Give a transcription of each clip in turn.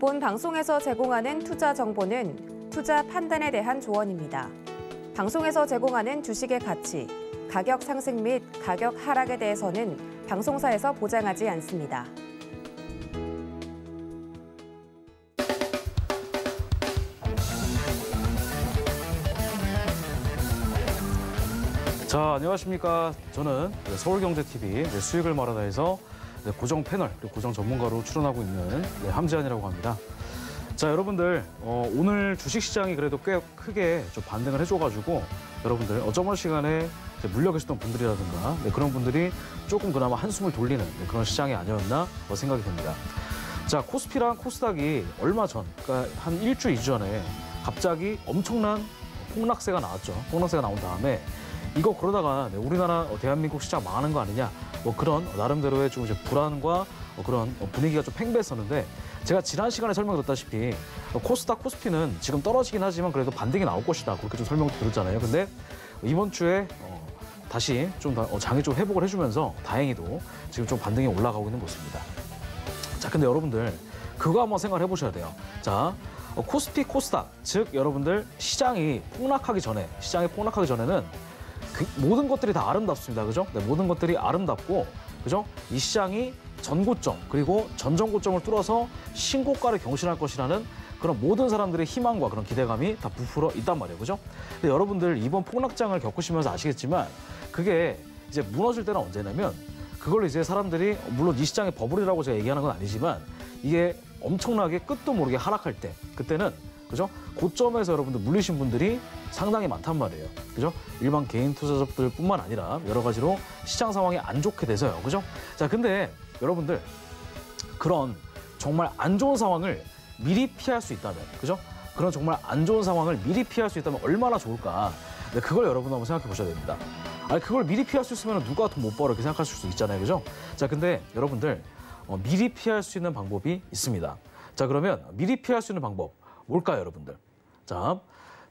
본 방송에서 제공하는 투자 정보는 투자 판단에 대한 조언입니다. 방송에서 제공하는 주식의 가치, 가격 상승 및 가격 하락에 대해서는 방송사에서 보장하지 않습니다. 자, 안녕하십니까. 저는 서울경제TV 수익을 말하다에서 고정 패널, 고정 전문가로 출연하고 있는 함재환이라고 합니다. 자, 여러분들 오늘 주식시장이 그래도 꽤 크게 좀 반등을 해줘가지고 여러분들 어쩌면 시간에 물려 계셨던 분들이라든가 그런 분들이 조금 그나마 한숨을 돌리는 그런 시장이 아니었나 생각이 됩니다. 자, 코스피랑 코스닥이 얼마 전, 그러니까 한 일주, 2주 전에 갑자기 엄청난 폭락세가 나왔죠. 폭락세가 나온 다음에 이거 그러다가 우리나라 대한민국 시장 망하는 거 아니냐 그런 나름대로의 좀 이제 불안과 그런 분위기가 좀 팽배했었는데 제가 지난 시간에 설명드렸다시피 코스닥, 코스피는 지금 떨어지긴 하지만 그래도 반등이 나올 것이다 그렇게 좀 설명을 드렸잖아요. 근데 이번 주에 다시 좀 장이 좀 회복을 해주면서 다행히도 지금 좀 반등이 올라가고 있는 모습입니다. 자, 근데 여러분들 그거 한번 생각을 해보셔야 돼요. 자, 코스피, 코스닥 즉 여러분들 시장이 폭락하기 전에는 모든 것들이 다 아름답습니다. 그죠? 네, 모든 것들이 아름답고, 그죠? 이 시장이 전고점, 그리고 전전고점을 뚫어서 신고가를 경신할 것이라는 그런 모든 사람들의 희망과 그런 기대감이 다 부풀어 있단 말이에요. 그죠? 근데 여러분들 이번 폭락장을 겪으시면서 아시겠지만 그게 이제 무너질 때는 언제냐면 그걸 이제 사람들이 물론 이 시장의 버블이라고 제가 얘기하는 건 아니지만 이게 엄청나게 끝도 모르게 하락할 때 그때는 그죠? 고점에서 여러분들 물리신 분들이 상당히 많단 말이에요. 그죠? 일반 개인 투자자들뿐만 아니라 여러 가지로 시장 상황이 안 좋게 돼서요. 그죠? 자, 근데 여러분들 그런 정말 안 좋은 상황을 미리 피할 수 있다면, 그죠? 그런 정말 안 좋은 상황을 미리 피할 수 있다면 얼마나 좋을까? 근데 그걸 여러분 한번 생각해 보셔야 됩니다. 아니, 그걸 미리 피할 수 있으면 누가 돈 못 벌어 이렇게 생각하실 수 있잖아요. 그죠? 자, 근데 여러분들 미리 피할 수 있는 방법이 있습니다. 자, 그러면 미리 피할 수 있는 방법 뭘까요, 여러분들? 자,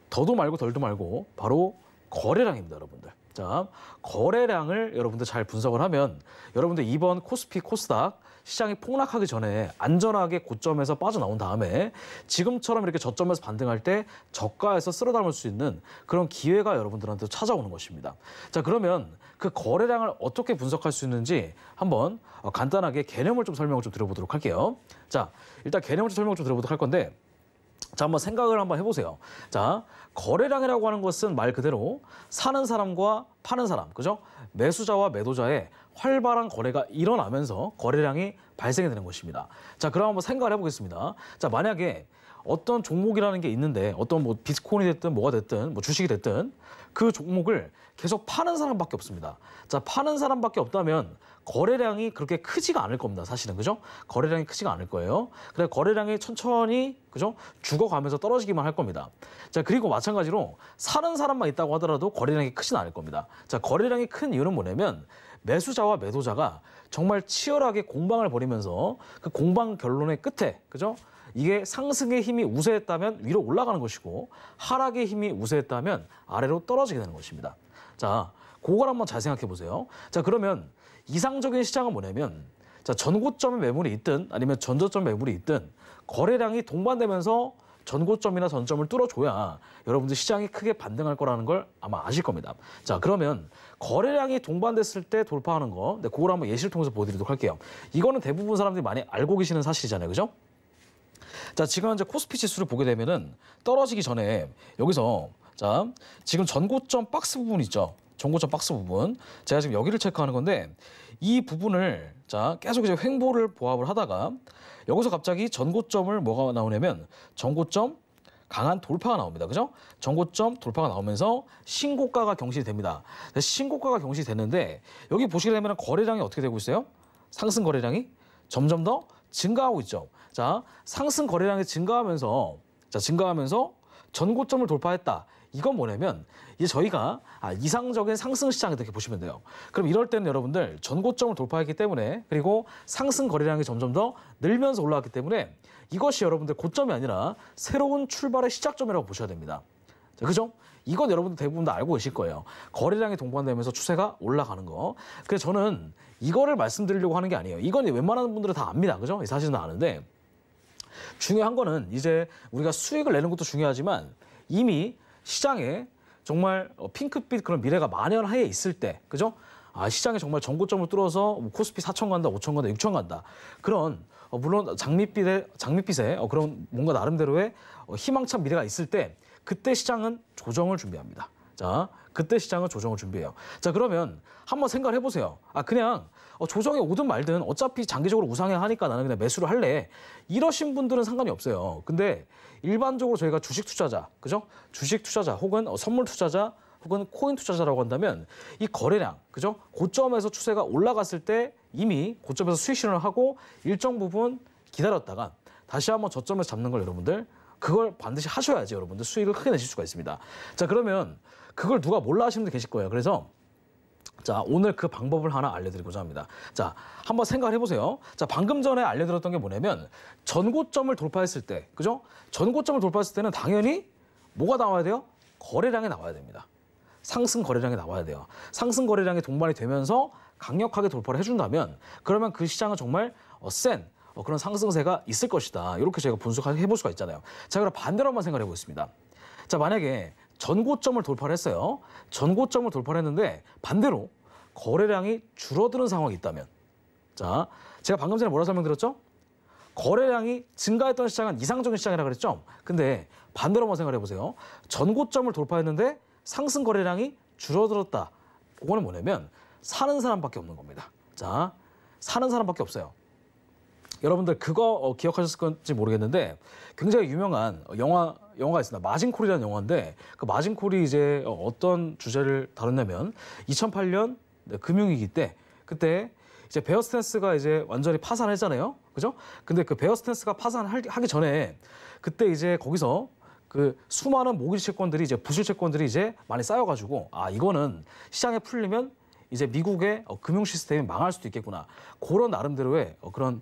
더도 말고 덜도 말고 바로 거래량입니다, 여러분들. 자, 거래량을 여러분들 잘 분석을 하면 여러분들 이번 코스피, 코스닥 시장이 폭락하기 전에 안전하게 고점에서 빠져나온 다음에 지금처럼 이렇게 저점에서 반등할 때 저가에서 쓸어 담을 수 있는 그런 기회가 여러분들한테 찾아오는 것입니다. 자, 그러면 그 거래량을 어떻게 분석할 수 있는지 한번 간단하게 개념을 좀 설명을 좀 드려보도록 할게요. 자, 일단 개념을 좀 설명을 좀 드려보도록 할 건데 자, 한번 생각을 한번 해보세요. 자, 거래량이라고 하는 것은 말 그대로 사는 사람과 파는 사람, 그죠? 매수자와 매도자의 활발한 거래가 일어나면서 거래량이 발생이 되는 것입니다. 자, 그럼 한번 생각을 해보겠습니다. 자, 만약에 어떤 종목이라는 게 있는데 어떤 뭐 비트코인이 됐든 뭐가 됐든 뭐 주식이 됐든 그 종목을 계속 파는 사람밖에 없습니다. 자, 파는 사람밖에 없다면 거래량이 그렇게 크지가 않을 겁니다. 사실은, 그죠? 거래량이 크지가 않을 거예요. 그래, 거래량이 천천히, 그죠? 죽어가면서 떨어지기만 할 겁니다. 자, 그리고 마찬가지로 사는 사람만 있다고 하더라도 거래량이 크지는 않을 겁니다. 자, 거래량이 큰 이유는 뭐냐면 매수자와 매도자가 정말 치열하게 공방을 벌이면서 그 공방 결론의 끝에, 그죠? 이게 상승의 힘이 우세했다면 위로 올라가는 것이고 하락의 힘이 우세했다면 아래로 떨어지게 되는 것입니다. 자, 그걸 한번 잘 생각해 보세요. 자, 그러면 이상적인 시장은 뭐냐면 자, 전고점의 매물이 있든 아니면 전저점 매물이 있든 거래량이 동반되면서 전고점이나 전점을 뚫어줘야 여러분들 시장이 크게 반등할 거라는 걸 아마 아실 겁니다. 자, 그러면 거래량이 동반됐을 때 돌파하는 거, 네, 그걸 한번 예시를 통해서 보여드리도록 할게요. 이거는 대부분 사람들이 많이 알고 계시는 사실이잖아요, 그죠? 자, 지금 현재 코스피 지수를 보게 되면은 떨어지기 전에 여기서 자, 지금 전고점 박스 부분 있죠? 전고점 박스 부분. 제가 지금 여기를 체크하는 건데 이 부분을 자, 계속 이제 횡보를 보합을 하다가 여기서 갑자기 전고점을 뭐가 나오냐면 전고점 강한 돌파가 나옵니다. 그죠? 전고점 돌파가 나오면서 신고가가 경신이 됩니다. 신고가가 경신이 됐는데 여기 보시게 되면 거래량이 어떻게 되고 있어요? 상승 거래량이 점점 더 증가하고 있죠. 자, 상승 거래량이 증가하면서 전고점을 돌파했다. 이건 뭐냐면 이제 저희가 이상적인 상승 시장이다 이렇게 보시면 돼요. 그럼 이럴 때는 여러분들 전고점을 돌파했기 때문에 그리고 상승 거래량이 점점 더 늘면서 올라왔기 때문에 이것이 여러분들 고점이 아니라 새로운 출발의 시작점이라고 보셔야 됩니다. 자, 그죠? 이건 여러분들 대부분 다 알고 계실 거예요. 거래량이 동반되면서 추세가 올라가는 거. 그래서 저는 이거를 말씀드리려고 하는 게 아니에요. 이건 웬만한 분들은 다 압니다. 그죠? 사실은 아는데 중요한 거는 이제 우리가 수익을 내는 것도 중요하지만 이미 시장에 정말 핑크빛 그런 미래가 만연하에 있을 때, 그죠? 아, 시장에 정말 전고점을 뚫어서 뭐 코스피 4천 간다, 5천 간다, 6천 간다. 그런 물론 장밋빛에 그런 뭔가 나름대로의 희망찬 미래가 있을 때 그때 시장은 조정을 준비합니다. 자, 그때 시장은 조정을 준비해요. 자, 그러면 한번 생각을 해보세요. 아, 그냥 조정이 오든 말든 어차피 장기적으로 우상향 하니까 나는 그냥 매수를 할래. 이러신 분들은 상관이 없어요. 근데 일반적으로 저희가 주식 투자자, 그죠? 주식 투자자 혹은 선물 투자자 혹은 코인 투자자라고 한다면 이 거래량, 그죠? 고점에서 추세가 올라갔을 때 이미 고점에서 수익 실현을 하고 일정 부분 기다렸다가 다시 한번 저점에서 잡는 걸 여러분들 그걸 반드시 하셔야지 여러분들 수익을 크게 내실 수가 있습니다. 자, 그러면 그걸 누가 몰라 하시는 분들 계실 거예요. 그래서 자, 오늘 그 방법을 하나 알려드리고자 합니다. 자, 한번 생각을 해보세요. 자, 방금 전에 알려드렸던 게 뭐냐면 전고점을 돌파했을 때, 그죠? 전고점을 돌파했을 때는 당연히 뭐가 나와야 돼요? 거래량이 나와야 됩니다. 상승 거래량이 나와야 돼요. 상승 거래량이 동반이 되면서 강력하게 돌파를 해준다면 그러면 그 시장은 정말 센 그런 상승세가 있을 것이다. 이렇게 저희가 분석해 볼 수가 있잖아요. 자, 그럼 반대로 한번 생각해 보겠습니다. 자, 만약에 전고점을 돌파를 했어요. 전고점을 돌파를 했는데 반대로 거래량이 줄어드는 상황이 있다면, 자, 제가 방금 전에 뭐라 설명드렸죠? 거래량이 증가했던 시장은 이상적인 시장이라 그랬죠? 근데 반대로 한번 생각해 보세요. 전고점을 돌파했는데 상승 거래량이 줄어들었다. 그거는 뭐냐면 사는 사람밖에 없는 겁니다. 자, 사는 사람밖에 없어요. 여러분들 그거 기억하셨을 건지 모르겠는데 굉장히 유명한 영화가 있습니다. 마진콜이라는 영화인데 그 마진콜이 이제 어떤 주제를 다뤘냐면 2008년 금융위기 때 그때 이제 베어 스탠스가 이제 완전히 파산했잖아요. 그죠? 근데 그 베어 스탠스가 파산하기 전에 그때 이제 거기서 그 수많은 모기지 채권들이 이제 부실 채권들이 이제 많이 쌓여가지고 아, 이거는 시장에 풀리면 이제 미국의 금융 시스템이 망할 수도 있겠구나. 그런 나름대로의 그런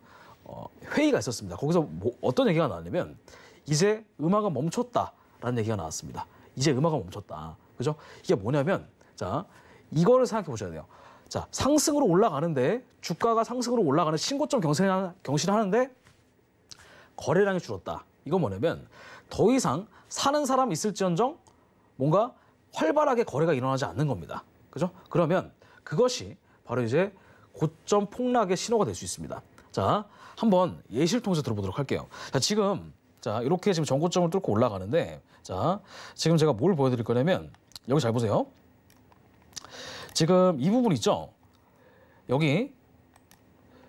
회의가 있었습니다. 거기서 어떤 얘기가 나왔냐면 이제 음악은 멈췄다라는 얘기가 나왔습니다. 이제 음악은 멈췄다. 그죠? 이게 뭐냐면 자, 이거를 생각해 보셔야 돼요. 자, 상승으로 올라가는데 주가가 상승으로 올라가는 신고점 경신하는데 거래량이 줄었다. 이건 뭐냐면 더 이상 사는 사람 있을지언정 뭔가 활발하게 거래가 일어나지 않는 겁니다. 그죠? 그러면 그것이 바로 이제 고점 폭락의 신호가 될 수 있습니다. 자, 한번 예시를 통해서 들어보도록 할게요. 자, 지금 자, 이렇게 지금 전고점을 뚫고 올라가는데 자, 지금 제가 뭘 보여드릴 거냐면 여기 잘 보세요. 지금 이 부분 있죠? 여기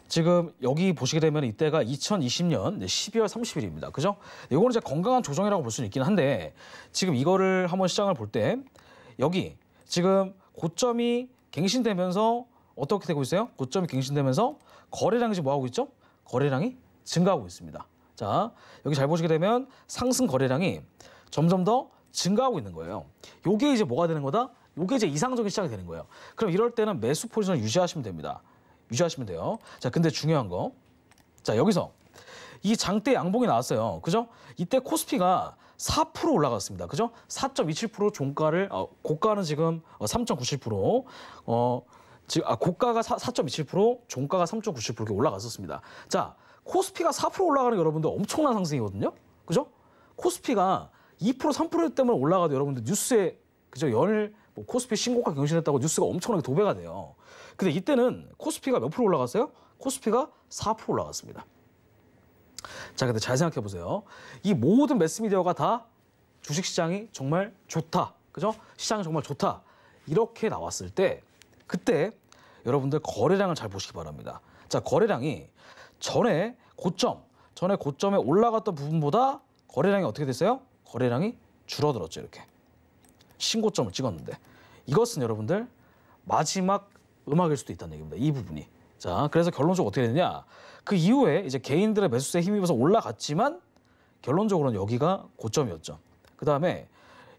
지금 여기 보시게 되면 이때가 2020년 12월 30일입니다. 그죠? 이거는 이제 건강한 조정이라고 볼 수는 있긴 한데 지금 이거를 한번 시장을 볼 때 여기 지금 고점이 갱신되면서 어떻게 되고 있어요? 고점이 갱신되면서 거래량이 지금 뭐하고 있죠? 거래량이 증가하고 있습니다. 자, 여기 잘 보시게 되면 상승 거래량이 점점 더 증가하고 있는 거예요. 요게 이제 뭐가 되는 거다? 요게 이제 이상적인 시장이 되는 거예요. 그럼 이럴 때는 매수 포지션을 유지하시면 됩니다. 유지하시면 돼요. 자, 근데 중요한 거. 자, 여기서 이 장대 양봉이 나왔어요. 그죠? 이때 코스피가 4% 올라갔습니다. 그죠? 4.27% 종가를 고가는 지금 3.97%, 고가가 4.27%, 종가가 3.97% 이렇게 올라갔었습니다. 자, 코스피가 4% 올라가는 게 여러분들 엄청난 상승이거든요. 그죠? 코스피가 2%, 3% 때문에 올라가도 여러분들 뉴스에 그죠? 뭐 코스피 신고가 경신했다고 뉴스가 엄청나게 도배가 돼요. 근데 이때는 코스피가 몇 프로 올라갔어요? 코스피가 4% 올라갔습니다. 자, 근데 잘 생각해 보세요. 이 모든 매스미디어가 다 주식시장이 정말 좋다. 그죠? 시장이 정말 좋다. 이렇게 나왔을 때 그때 여러분들 거래량을 잘 보시기 바랍니다. 자, 거래량이 전에 고점에 올라갔던 부분보다 거래량이 어떻게 됐어요? 거래량이 줄어들었죠. 이렇게. 신고점을 찍었는데 이것은 여러분들 마지막 음악일 수도 있다는 얘기입니다. 이 부분이. 자, 그래서 결론적으로 어떻게 되느냐? 그 이후에 이제 개인들의 매수세에 힘입어서 올라갔지만 결론적으로는 여기가 고점이었죠. 그 다음에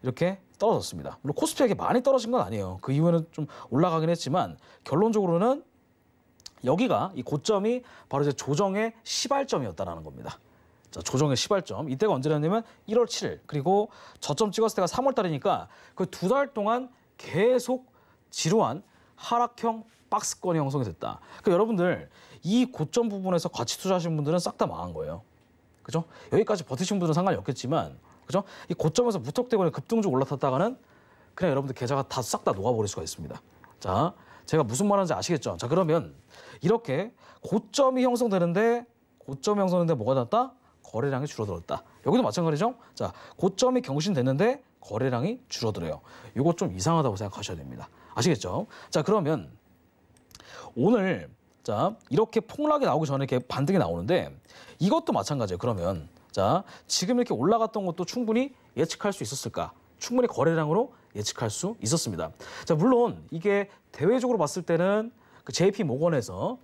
이렇게 떨어졌습니다. 물론 코스피에게 많이 떨어진 건 아니에요. 그 이후에는 좀 올라가긴 했지만 결론적으로는 여기가 이 고점이 바로 이제 조정의 시발점이었다라는 겁니다. 자, 조정의 시발점. 이때가 언제였냐면 1월 7일. 그리고 저점 찍었을 때가 3월 달이니까 그 2달 동안 계속 지루한 하락형 박스권이 형성이 됐다. 그러니까 여러분들 이 고점 부분에서 가치 투자하시는 분들은 싹 다 망한 거예요. 그죠? 여기까지 버티신 분들은 상관이 없겠지만, 그죠? 이 고점에서 무턱대고 급등주 올라탔다가는 그냥 여러분들 계좌가 다 싹 다 녹아버릴 수가 있습니다. 자, 제가 무슨 말하는지 아시겠죠? 자, 그러면 이렇게 고점이 형성되는데 뭐가 났다? 거래량이 줄어들었다. 여기도 마찬가지죠? 자, 고점이 경신됐는데 거래량이 줄어들어요. 이거 좀 이상하다고 생각하셔야 됩니다. 아시겠죠? 자, 그러면 오늘 자, 이렇게 폭락이 나오기 전에 이렇게 반등이 나오는데 이것도 마찬가지예요. 그러면 자, 지금 이렇게 올라갔던 것도 충분히 예측할 수 있었을까? 충분히 거래량으로 예측할 수 있었습니다. 자, 물론 이게 대외적으로 봤을 때는 그 JP 모건에서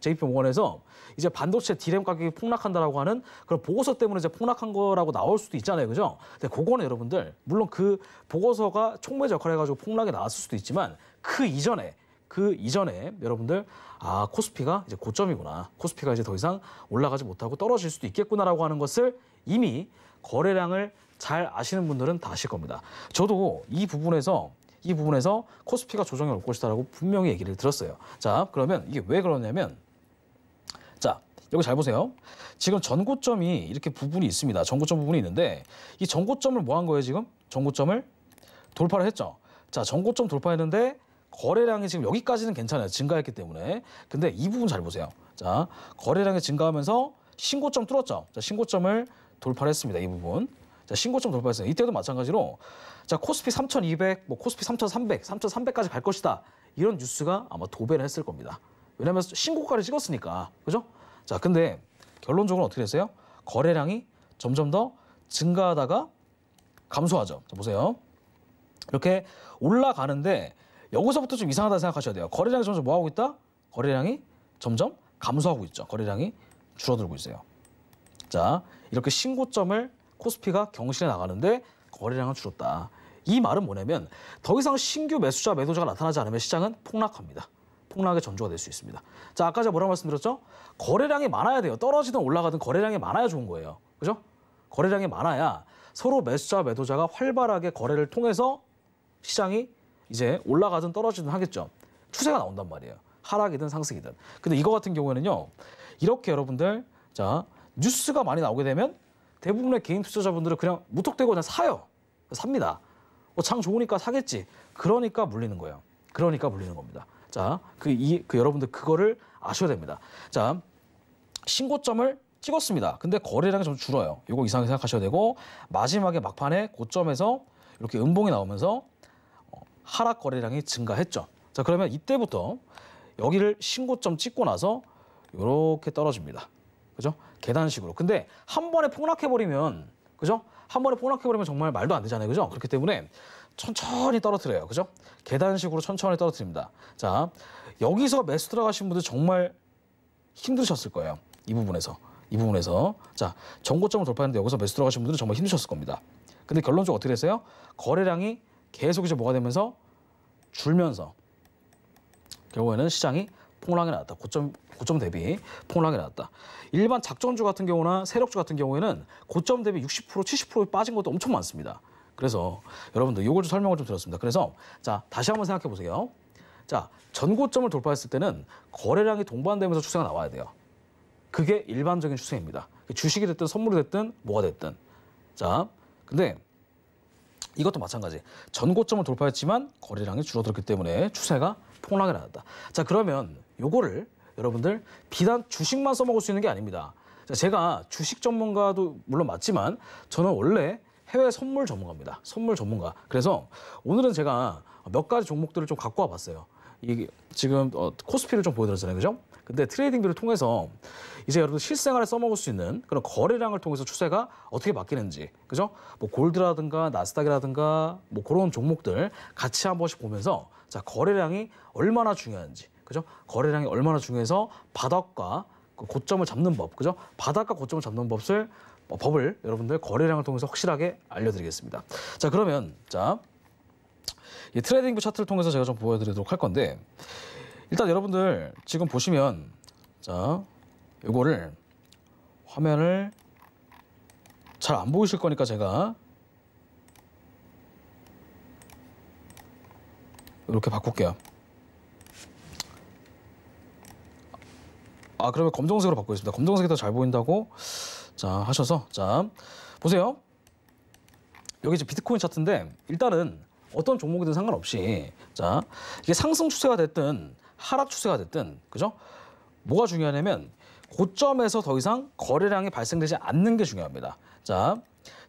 이제 반도체 D램 가격이 폭락한다라고 하는 그런 보고서 때문에 이제 폭락한 거라고 나올 수도 있잖아요, 그죠? 근데 그거는 여러분들 물론 그 보고서가 촉매제 역할을 해가지고 폭락이 나왔을 수도 있지만 그 이전에 여러분들 코스피가 이제 고점이구나, 코스피가 이제 더 이상 올라가지 못하고 떨어질 수도 있겠구나라고 하는 것을 이미 거래량을 잘 아시는 분들은 다 아실 겁니다. 저도 이 부분에서 코스피가 조정이 올 것이다라고 분명히 얘기를 들었어요. 자, 그러면 이게 왜 그러냐면, 자, 여기 잘 보세요. 지금 전고점이 이렇게 부분이 있습니다. 전고점 부분이 있는데 이 전고점을 뭐 한 거예요, 지금? 전고점을 돌파를 했죠. 자, 전고점 돌파했는데 거래량이 지금 여기까지는 괜찮아요. 증가했기 때문에. 근데 이 부분 잘 보세요. 자, 거래량이 증가하면서 신고점 뚫었죠. 자, 신고점을 돌파를 했습니다. 이 부분. 자, 신고점 돌파했어요. 이때도 마찬가지로 자, 코스피 3,200, 뭐 코스피 3,300, 3,300까지 갈 것이다. 이런 뉴스가 아마 도배를 했을 겁니다. 왜냐하면 신고가를 찍었으니까. 그죠? 자, 근데 결론적으로 어떻게 됐어요? 거래량이 점점 더 증가하다가 감소하죠. 자, 보세요. 이렇게 올라가는데 여기서부터 좀 이상하다 생각하셔야 돼요. 거래량이 점점 뭐 하고 있다? 거래량이 점점 감소하고 있죠. 거래량이 줄어들고 있어요. 자, 이렇게 신고점을 코스피가 경신해 나가는데 거래량은 줄었다. 이 말은 뭐냐면 더 이상 신규 매수자, 매도자가 나타나지 않으면 시장은 폭락합니다. 폭락의 전조가 될 수 있습니다. 자, 아까 제가 뭐라고 말씀드렸죠? 거래량이 많아야 돼요. 떨어지든 올라가든 거래량이 많아야 좋은 거예요. 그죠? 거래량이 많아야 서로 매수자, 매도자가 활발하게 거래를 통해서 시장이 이제 올라가든 떨어지든 하겠죠. 추세가 나온단 말이에요. 하락이든 상승이든. 근데 이거 같은 경우에는요, 이렇게 여러분들 자, 뉴스가 많이 나오게 되면 대부분의 개인 투자자분들은 그냥 무턱대고 그냥 사요. 삽니다. 장 좋으니까 사겠지. 그러니까 물리는 거예요. 그러니까 물리는 겁니다. 자, 여러분들 그거를 아셔야 됩니다. 자, 신고점을 찍었습니다. 근데 거래량이 좀 줄어요. 이거 이상하게 생각하셔야 되고, 마지막에 막판에 고점에서 이렇게 음봉이 나오면서 하락 거래량이 증가했죠. 자, 그러면 이때부터 여기를 신고점 찍고 나서 이렇게 떨어집니다. 그죠? 계단식으로. 근데 한 번에 폭락해버리면, 그죠? 한 번에 폭락해버리면 정말 말도 안 되잖아요. 그죠? 그렇기 때문에 천천히 떨어뜨려요. 그죠? 계단식으로 천천히 떨어뜨립니다. 자, 여기서 매수 들어가신 분들 정말 힘드셨을 거예요. 이 부분에서. 자, 전고점을 돌파했는데 여기서 매수 들어가신 분들은 정말 힘드셨을 겁니다. 근데 결론적으로 어떻게 됐어요? 거래량이 계속 이제 뭐가 되면서 줄면서 결국에는 시장이 폭락이 나왔다. 고점 대비 폭락이 나왔다. 일반 작전주 같은 경우나 세력주 같은 경우에는 고점 대비 60%, 70% 빠진 것도 엄청 많습니다. 그래서 여러분들 이걸 좀 설명을 좀 드렸습니다. 그래서 자, 다시 한번 생각해 보세요. 자, 전고점을 돌파했을 때는 거래량이 동반되면서 추세가 나와야 돼요. 그게 일반적인 추세입니다. 주식이 됐든 선물이 됐든 뭐가 됐든. 자, 근데 이것도 마찬가지. 전고점을 돌파했지만 거래량이 줄어들었기 때문에 추세가 폭락이 나왔다. 자, 그러면 요거를 여러분들 비단 주식만 써먹을 수 있는 게 아닙니다. 자, 제가 주식 전문가도 물론 맞지만 저는 원래 해외 선물 전문가입니다. 선물 전문가. 그래서 오늘은 제가 몇 가지 종목들을 좀 갖고 와봤어요. 이게 지금 코스피를 좀 보여드렸잖아요. 그죠? 근데 트레이딩비를 통해서 이제 여러분 실생활에 써먹을 수 있는 그런 거래량을 통해서 추세가 어떻게 바뀌는지, 그죠? 뭐 골드라든가 나스닥이라든가 뭐 그런 종목들 같이 한 번씩 보면서 자, 거래량이 얼마나 중요한지, 그죠? 거래량이 얼마나 중요해서 바닥과 그 고점을 잡는 법, 그죠? 바닥과 고점을 잡는 법을 여러분들 거래량을 통해서 확실하게 알려드리겠습니다. 자, 그러면 자, 이 트레이딩뷰 차트를 통해서 제가 좀 보여드리도록 할 건데, 일단 여러분들 지금 보시면 자, 이거를 화면을 잘 안 보이실 거니까 제가 이렇게 바꿀게요. 그러면 검정색으로 바꾸겠습니다. 검정색이 더 잘 보인다고 자, 하셔서 자, 보세요. 여기 이제 비트코인 차트인데 일단은 어떤 종목이든 상관없이 자, 이게 상승 추세가 됐든 하락 추세가 됐든 그죠? 뭐가 중요하냐면 고점에서 더 이상 거래량이 발생되지 않는 게 중요합니다. 자,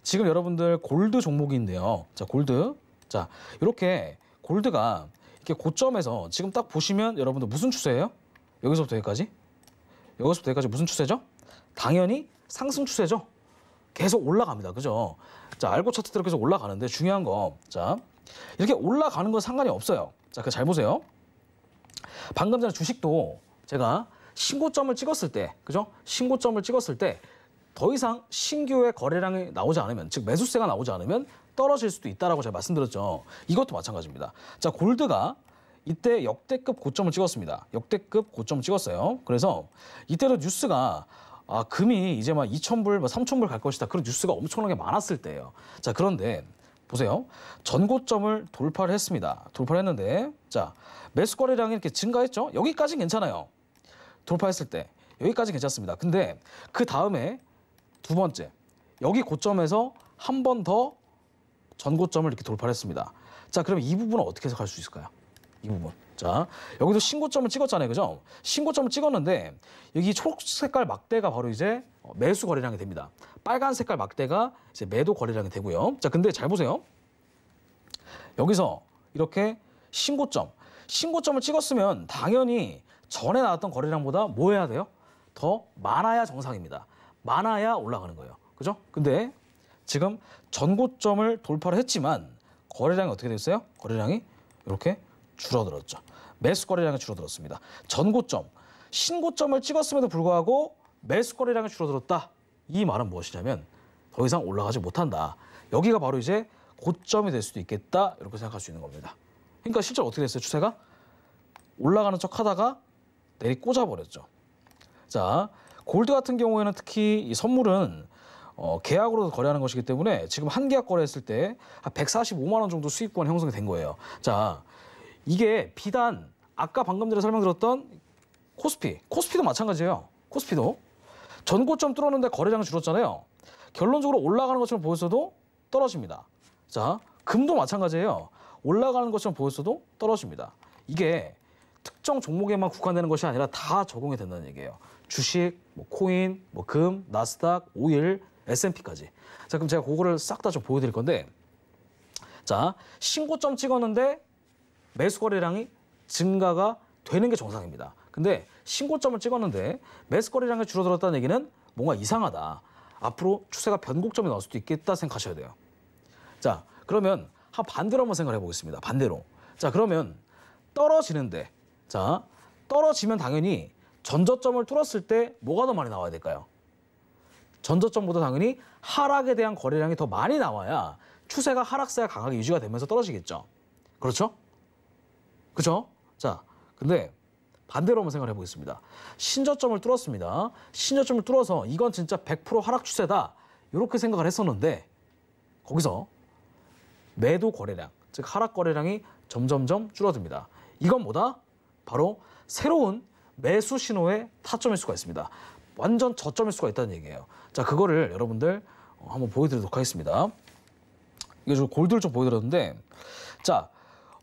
지금 여러분들 골드 종목인데요. 자, 골드. 자, 이렇게 골드가 이렇게 고점에서 지금 딱 보시면 여러분들 무슨 추세예요? 여기서부터 여기까지? 여기서부터 여기까지 무슨 추세죠? 당연히 상승 추세죠. 계속 올라갑니다. 그죠? 자, 알고 차트대로 계속 올라가는데 중요한 거. 자, 이렇게 올라가는 건 상관이 없어요. 자, 그 잘 보세요. 방금 전에 주식도 제가 신고점을 찍었을 때, 그죠? 신고점을 찍었을 때 더 이상 신규의 거래량이 나오지 않으면, 즉 매수세가 나오지 않으면 떨어질 수도 있다라고 제가 말씀드렸죠. 이것도 마찬가지입니다. 자, 골드가 이때 역대급 고점을 찍었습니다. 역대급 고점을 찍었어요. 그래서 이때도 뉴스가 금이 이제 막 2,000불, 3,000불 갈 것이다. 그런 뉴스가 엄청나게 많았을 때예요. 자, 그런데 보세요. 전고점을 돌파를 했습니다. 돌파를 했는데 자, 매수 거래량이 이렇게 증가했죠. 여기까지는 괜찮아요. 돌파했을 때 여기까지 괜찮습니다. 근데 그 다음에 두 번째 여기 고점에서 한 번 더 전고점을 이렇게 돌파를 했습니다. 자, 그럼 이 부분은 어떻게 해석할 수 있을까요? 이 부분. 자, 여기도 신고점을 찍었잖아요. 그죠? 신고점을 찍었는데 여기 초록 색깔 막대가 바로 이제 매수 거래량이 됩니다. 빨간 색깔 막대가 이제 매도 거래량이 되고요. 자, 근데 잘 보세요. 여기서 이렇게 신고점을 찍었으면 당연히 전에 나왔던 거래량보다 뭐 해야 돼요? 더 많아야 정상입니다. 많아야 올라가는 거예요. 그죠? 근데 지금 전고점을 돌파를 했지만 거래량이 어떻게 됐어요? 거래량이 이렇게 줄어들었죠. 매수 거래량이 줄어들었습니다. 전고점, 신고점을 찍었음에도 불구하고 매수 거래량이 줄어들었다. 이 말은 무엇이냐면 더 이상 올라가지 못한다. 여기가 바로 이제 고점이 될 수도 있겠다. 이렇게 생각할 수 있는 겁니다. 그러니까 실제로 어떻게 됐어요? 추세가 올라가는 척 하다가 내리 꽂아버렸죠. 자, 골드 같은 경우에는 특히 이 선물은 계약으로 거래하는 것이기 때문에 지금 한 계약 거래했을 때 한 145만 원 정도 수익권 형성이 된 거예요. 자, 이게 비단 아까 방금 전에 설명드렸던 코스피도 마찬가지예요. 코스피도 전고점 뚫었는데 거래량이 줄었잖아요. 결론적으로 올라가는 것처럼 보였어도 떨어집니다. 자, 금도 마찬가지예요. 올라가는 것처럼 보였어도 떨어집니다. 이게 특정 종목에만 국한되는 것이 아니라 다 적용이 된다는 얘기예요. 주식, 뭐 코인, 뭐 금, 나스닥, 오일, S&P까지. 자, 그럼 제가 그거를 싹 다 좀 보여드릴 건데, 자, 신고점 찍었는데 매수 거래량이 증가가 되는 게 정상입니다. 근데 신고점을 찍었는데 매수 거래량이 줄어들었다는 얘기는 뭔가 이상하다. 앞으로 추세가 변곡점이 나올 수도 있겠다 생각하셔야 돼요. 자, 그러면 한 반대로 한번 생각해 보겠습니다. 반대로. 자, 그러면 떨어지는데, 자, 떨어지면 당연히 전저점을 뚫었을 때 뭐가 더 많이 나와야 될까요? 전저점보다 당연히 하락에 대한 거래량이 더 많이 나와야 추세가 하락세가 강하게 유지가 되면서 떨어지겠죠. 그렇죠? 그렇죠? 자, 근데 반대로 한번 생각해 보겠습니다. 신저점을 뚫었습니다. 신저점을 뚫어서 이건 진짜 100% 하락 추세다. 이렇게 생각을 했었는데 거기서 매도 거래량, 즉 하락 거래량이 점점점 줄어듭니다. 이건 뭐다? 바로 새로운 매수 신호의 타점일 수가 있습니다. 완전 저점일 수가 있다는 얘기예요. 자, 그거를 여러분들 한번 보여드리도록 하겠습니다. 이게 좀 골드를 좀 보여드렸는데, 자,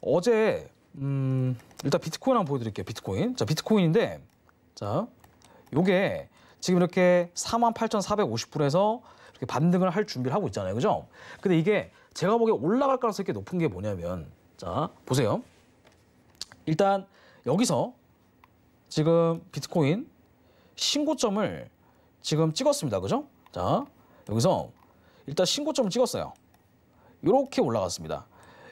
어제 일단 비트코인 한번 보여드릴게요. 비트코인. 자, 비트코인인데, 자, 요게 지금 이렇게 48,450불에서 이렇게 반등을 할 준비를 하고 있잖아요. 그죠? 근데 이게 제가 보기에 올라갈 가능성이 꽤 높은 게 뭐냐면, 자, 보세요. 일단 여기서 지금 비트코인 신고점을 지금 찍었습니다. 그죠? 자, 여기서 일단 신고점을 찍었어요. 이렇게 올라갔습니다.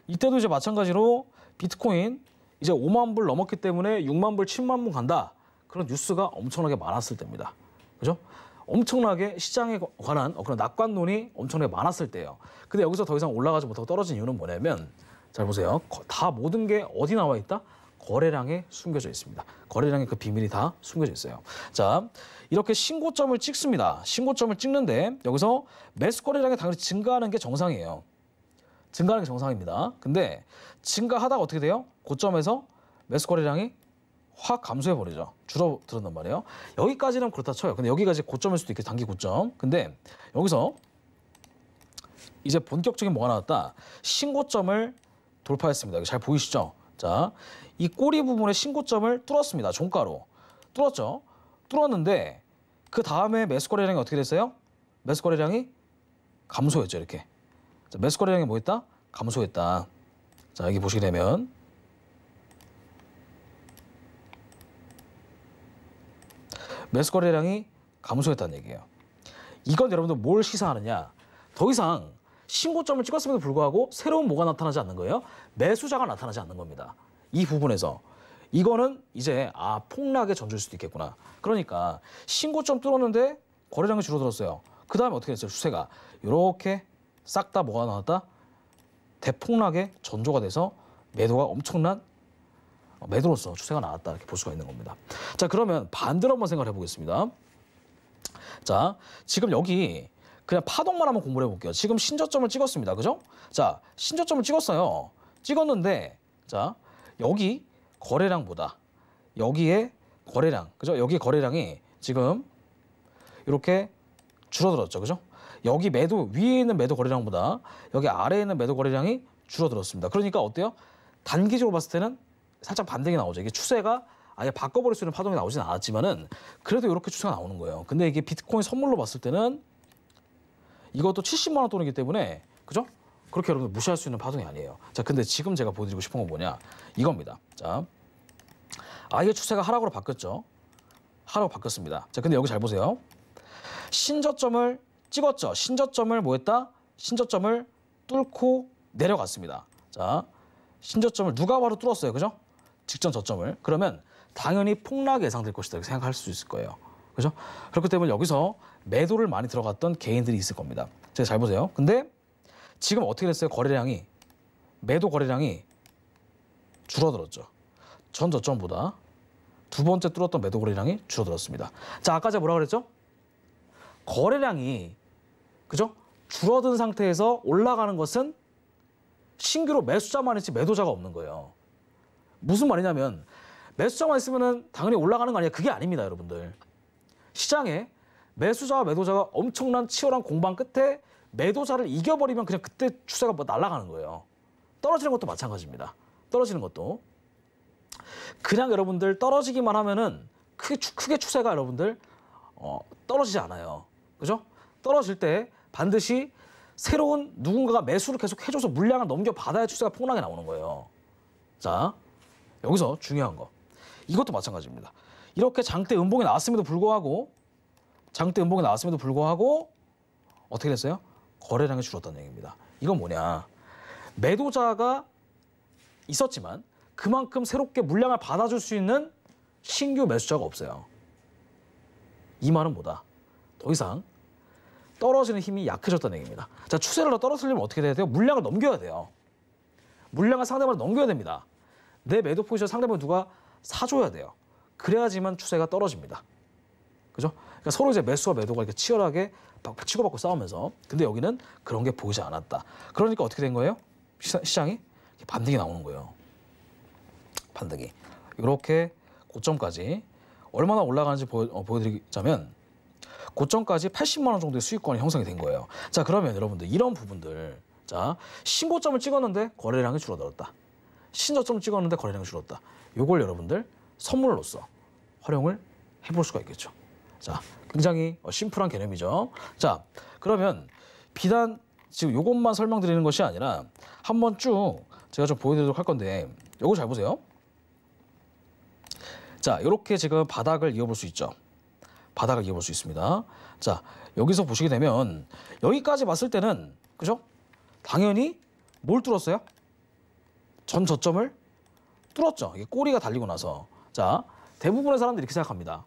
이때도 이제 마찬가지로 비트코인 이제 5만 불 넘었기 때문에 6만 불, 7만 불 간다. 그런 뉴스가 엄청나게 많았을 때입니다. 그죠? 엄청나게 시장에 관한 그런 낙관론이 엄청나게 많았을 때예요. 근데 여기서 더 이상 올라가지 못하고 떨어진 이유는 뭐냐면, 잘 보세요. 다 모든 게 어디 나와 있다? 거래량에 숨겨져 있습니다. 거래량의 그 비밀이 다 숨겨져 있어요. 자, 이렇게 신고점을 찍습니다. 신고점을 찍는데 여기서 매수 거래량이 당연히 증가하는 게 정상이에요. 증가하는 게 정상입니다. 근데 증가하다가 어떻게 돼요? 고점에서 매수 거래량이 확 감소해버리죠. 줄어들었단 말이에요. 여기까지는 그렇다 쳐요. 근데 여기가 이제 고점일 수도 있겠죠. 단기 고점. 근데 여기서 이제 본격적인 뭐가 나왔다. 신고점을 돌파했습니다. 여기 잘 보이시죠? 자, 이 꼬리 부분의 신고점을 뚫었습니다. 종가로. 뚫었죠? 뚫었는데 그 다음에 매수 거래량이 어떻게 됐어요? 매수 거래량이 감소했죠. 이렇게. 자, 매수 거래량이 뭐 했다? 감소했다. 자, 여기 보시게 되면 매수 거래량이 감소했다는 얘기예요. 이건 여러분들 뭘 시사하느냐? 더 이상 신고점을 찍었음에도 불구하고 새로운 뭐가 나타나지 않는 거예요? 매수자가 나타나지 않는 겁니다. 이 부분에서 이거는 이제 폭락의 전조일 수도 있겠구나. 그러니까 신고점 뚫었는데 거래량이 줄어들었어요. 그 다음에 어떻게 됐어요? 추세가 이렇게 싹 다 뭐가 나왔다? 대폭락의 전조가 돼서 매도가 엄청난 매도로서 추세가 나왔다 이렇게 볼 수가 있는 겁니다. 자, 그러면 반대로 한번 생각을 해보겠습니다. 자, 지금 여기 그냥 파동만 한번 공부를 해볼게요. 지금 신저점을 찍었습니다. 그죠? 자, 신저점을 찍었어요. 찍었는데 자, 여기 거래량보다 여기에 거래량, 그죠? 여기 거래량이 지금 이렇게 줄어들었죠. 그죠? 여기 매도 위에 있는 매도 거래량보다 여기 아래에 있는 매도 거래량이 줄어들었습니다. 그러니까 어때요? 단기적으로 봤을 때는 살짝 반등이 나오죠. 이게 추세가 아예 바꿔버릴 수 있는 파동이 나오진 않았지만은 그래도 이렇게 추세가 나오는 거예요. 근데 이게 비트코인 선물로 봤을 때는 이것도 70만 원 돈이기 때문에 그죠? 그렇게 여러분들 무시할 수 있는 파동이 아니에요. 자, 근데 지금 제가 보여드리고 싶은 건 뭐냐? 이겁니다. 자, 아예 추세가 하락으로 바뀌었죠. 하락으로 바뀌었습니다. 자, 근데 여기 잘 보세요. 신저점을 찍었죠. 신저점을 뭐 했다? 신저점을 뚫고 내려갔습니다. 자, 신저점을 누가 바로 뚫었어요. 그죠? 직전 저점을. 그러면 당연히 폭락이 예상될 것이다 이렇게 생각할 수 있을 거예요. 그죠? 그렇기 때문에 여기서 매도를 많이 들어갔던 개인들이 있을 겁니다. 제가 잘 보세요. 근데 지금 어떻게 됐어요? 거래량이 매도 거래량이 줄어들었죠. 전 저점보다 두 번째 뚫었던 매도 거래량이 줄어들었습니다. 자, 아까 제가 뭐라 그랬죠? 거래량이 그죠? 줄어든 상태에서 올라가는 것은 신규로 매수자만 있지 매도자가 없는 거예요. 무슨 말이냐면 매수자만 있으면 당연히 올라가는 거 아니에요. 그게 아닙니다, 여러분들. 시장에 매수자와 매도자가 엄청난 치열한 공방 끝에 매도자를 이겨버리면 그냥 그때 추세가 뭐 날아가는 거예요. 떨어지는 것도 마찬가지입니다. 떨어지는 것도. 그냥 여러분들 떨어지기만 하면은 크게 추세가 여러분들 떨어지지 않아요. 그죠? 떨어질 때 반드시 새로운 누군가가 매수를 계속 해줘서 물량을 넘겨받아야 추세가 폭락이 나오는 거예요. 자, 여기서 중요한 거. 이것도 마찬가지입니다. 이렇게 장대 음봉이 나왔음에도 불구하고 어떻게 됐어요? 거래량이 줄었다는 얘기입니다. 이건 뭐냐? 매도자가 있었지만 그만큼 새롭게 물량을 받아줄 수 있는 신규 매수자가 없어요. 이 말은 뭐다? 더 이상 떨어지는 힘이 약해졌다는 얘기입니다. 자, 추세를 더 떨어뜨리려면 어떻게 돼야 돼요? 물량을 넘겨야 돼요. 물량을 상대방한테 넘겨야 됩니다. 내 매도 포지션 상대방을 누가 사줘야 돼요. 그래야지만 추세가 떨어집니다. 그죠? 그러니까 서로 이제 매수와 매도가 이렇게 치열하게 치고받고 싸우면서, 근데 여기는 그런 게 보이지 않았다. 그러니까 어떻게 된 거예요? 시장이 반등이 나오는 거예요. 반등이. 이렇게 고점까지 얼마나 올라가는지 보여드리자면 고점까지 80만 원 정도의 수익권이 형성이 된 거예요. 자, 그러면 여러분들 이런 부분들, 자, 신고점을 찍었는데 거래량이 줄어들었다. 신저점을 찍었는데 거래량이 줄었다. 요걸 여러분들 선물로서 활용을 해볼 수가 있겠죠. 자, 굉장히 심플한 개념이죠. 자, 그러면 비단 지금 요것만 설명드리는 것이 아니라 한번 쭉 제가 좀 보여드리도록 할 건데, 요거 잘 보세요. 자, 이렇게 지금 바닥을 이어볼 수 있죠. 바닥을 이어볼 수 있습니다. 자, 여기서 보시게 되면 여기까지 봤을 때는 그죠? 당연히 뭘 뚫었어요? 전 저점을 뚫었죠. 이게 꼬리가 달리고 나서. 자, 대부분의 사람들이 이렇게 생각합니다.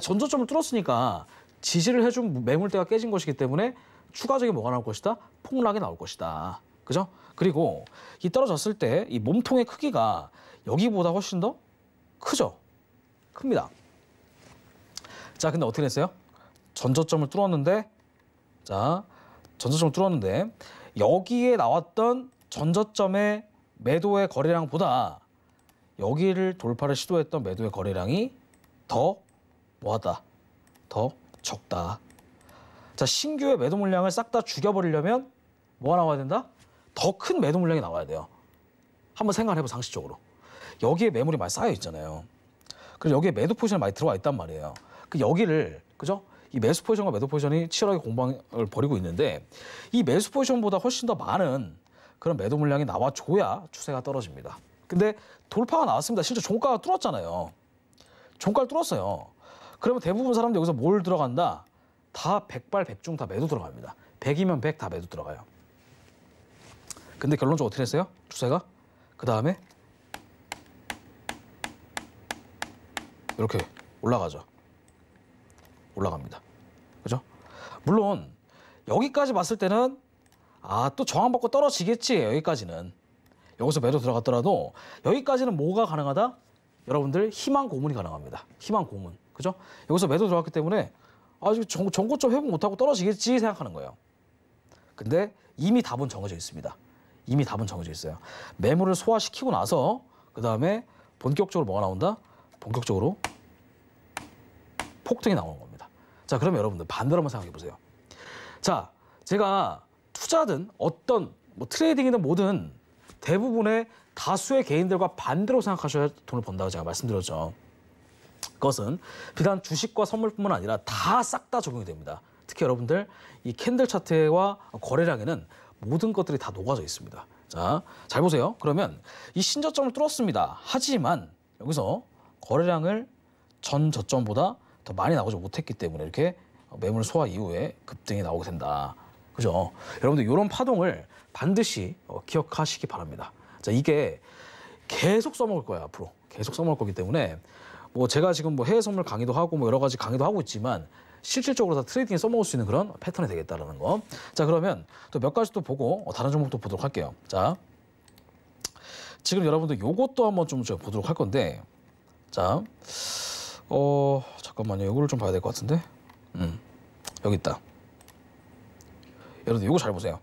전 저점을 뚫었으니까 지지를 해준 매물대가 깨진 것이기 때문에 추가적인 뭐가 나올 것이다? 폭락이 나올 것이다. 그죠? 그리고 이 떨어졌을 때 이 몸통의 크기가 여기보다 훨씬 더 크죠? 큽니다. 자, 근데 어떻게 됐어요? 전저점을 뚫었는데, 자, 전저점을 뚫었는데 여기에 나왔던 전저점의 매도의 거래량보다 여기를 돌파를 시도했던 매도의 거래량이 더 뭐하다? 더 적다. 자, 신규의 매도 물량을 싹 다 죽여버리려면 뭐가 나와야 된다? 더 큰 매도 물량이 나와야 돼요. 한번 생각해보 상식적으로. 여기에 매물이 많이 쌓여 있잖아요. 그리고 여기에 매도 포지션이 많이 들어와 있단 말이에요. 그 여기를 그죠? 이 매수 포지션과 매도 포지션이 치열하게 공방을 벌이고 있는데 이 매수 포지션보다 훨씬 더 많은 그런 매도 물량이 나와줘야 추세가 떨어집니다. 근데 돌파가 나왔습니다. 실제 종가가 뚫었잖아요. 종가를 뚫었어요. 그러면 대부분 사람들 여기서 뭘 들어간다? 다 백발백중 다 매도 들어갑니다. 100이면 100 다 매도 들어가요. 근데 결론적으로 어떻게 됐어요? 추세가? 그 다음에 이렇게 올라가죠. 올라갑니다. 그죠? 물론 여기까지 봤을 때는 또 저항받고 떨어지겠지. 여기까지는. 여기서 매도 들어갔더라도 여기까지는 뭐가 가능하다? 여러분들 희망 고문이 가능합니다. 희망 고문. 그죠? 여기서 매도 들어갔기 때문에 지금 전고점 회복 못하고 떨어지겠지 생각하는 거예요. 근데 이미 답은 정해져 있습니다. 이미 답은 정해져 있어요. 매물을 소화시키고 나서 그 다음에 본격적으로 뭐가 나온다? 본격적으로 폭등이 나오는 겁니다. 자, 그러면 여러분들 반대로 한번 생각해 보세요. 자, 제가 투자든 어떤 트레이딩이든 뭐든 대부분의 다수의 개인들과 반대로 생각하셔야 돈을 번다고 제가 말씀드렸죠. 그것은 비단 주식과 선물뿐만 아니라 다 싹 다 적용이 됩니다. 특히 여러분들 이 캔들 차트와 거래량에는 모든 것들이 다 녹아져 있습니다. 자, 잘 보세요. 그러면 이 신저점을 뚫었습니다. 하지만 여기서 거래량을 전 저점보다 더 많이 나오지 못했기 때문에 이렇게 매물 소화 이후에 급등이 나오게 된다. 그죠? 여러분들 이런 파동을 반드시 기억하시기 바랍니다. 자, 이게 계속 써먹을 거예요. 앞으로 계속 써먹을 거기 때문에 제가 지금 해외 선물 강의도 하고 여러 가지 강의도 하고 있지만 실질적으로 다 트레이딩에 써먹을 수 있는 그런 패턴이 되겠다라는 거. 자, 그러면 또 몇 가지 또 보고 다른 종목도 보도록 할게요. 자, 지금 여러분들 요것도 한번 좀 보도록 할 건데, 자, 잠깐만요. 요거를 좀 봐야 될 것 같은데, 여기 있다. 여러분들 요거 잘 보세요.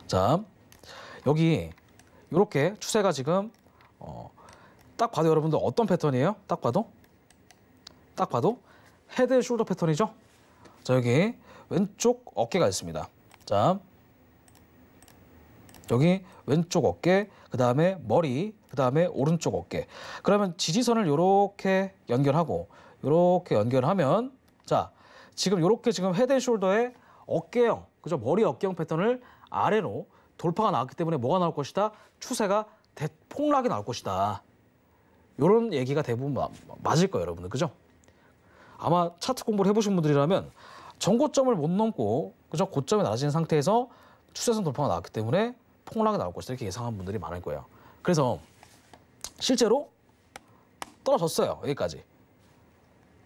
자, 여기 요렇게 추세가 지금 딱 봐도 여러분들 어떤 패턴이에요? 딱 봐도 헤드 숄더 패턴이죠. 자, 여기 왼쪽 어깨가 있습니다. 자, 여기 왼쪽 어깨, 그 다음에 머리, 그 다음에 오른쪽 어깨. 그러면 지지선을 요렇게 연결하고 요렇게 연결하면, 자, 지금 요렇게 지금 헤드 숄더의 어깨형, 그죠? 머리 어깨형 패턴을 아래로 돌파가 나왔기 때문에 뭐가 나올 것이다? 추세가 대폭락이 나올 것이다. 요런 얘기가 대부분 맞을 거예요, 여러분들. 그죠? 아마 차트 공부를 해보신 분들이라면 전고점을 못 넘고, 그죠? 고점이 낮아진 상태에서 추세선 돌파가 나왔기 때문에 폭락이 나올 것이다. 이렇게 예상한 분들이 많을 거예요. 그래서 실제로 떨어졌어요. 여기까지.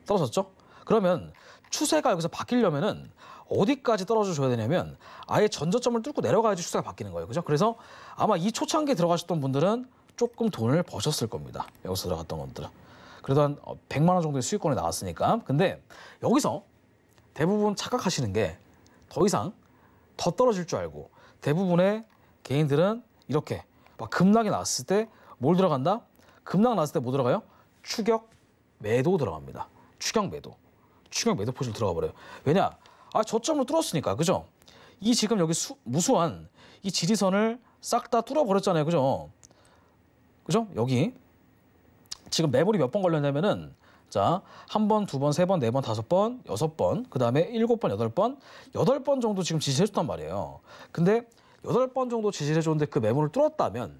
떨어졌죠? 그러면 추세가 여기서 바뀌려면은 어디까지 떨어져 줘야 되냐면 아예 전저점을 뚫고 내려가야지 추세가 바뀌는 거예요. 그죠? 그래서 아마 이 초창기에 들어가셨던 분들은 조금 돈을 버셨을 겁니다. 여기서 들어갔던 분들은. 그래도 한 100만 원 정도의 수익권이 나왔으니까. 근데 여기서 대부분 착각하시는 게 더 이상 더 떨어질 줄 알고 대부분의 개인들은 이렇게 막 급락이 나왔을 때 뭘 들어간다? 급락 나왔을 때 뭐 들어가요? 추격 매도 들어갑니다. 추격 매도. 추격 매도 포지션 들어가 버려요. 왜냐? 저점을 뚫었으니까. 그죠? 이 지금 여기 무수한 이 지지선을 싹 다 뚫어버렸잖아요. 그죠? 그죠? 여기 지금 매물이 몇 번 걸렸냐면은, 자, 한 번, 두 번, 세 번, 네 번, 다섯 번, 여섯 번, 그 다음에 일곱 번, 여덟 번 정도 지금 지지해줬단 말이에요. 근데 8번 정도 지지를 해줬는데 그 매물을 뚫었다면,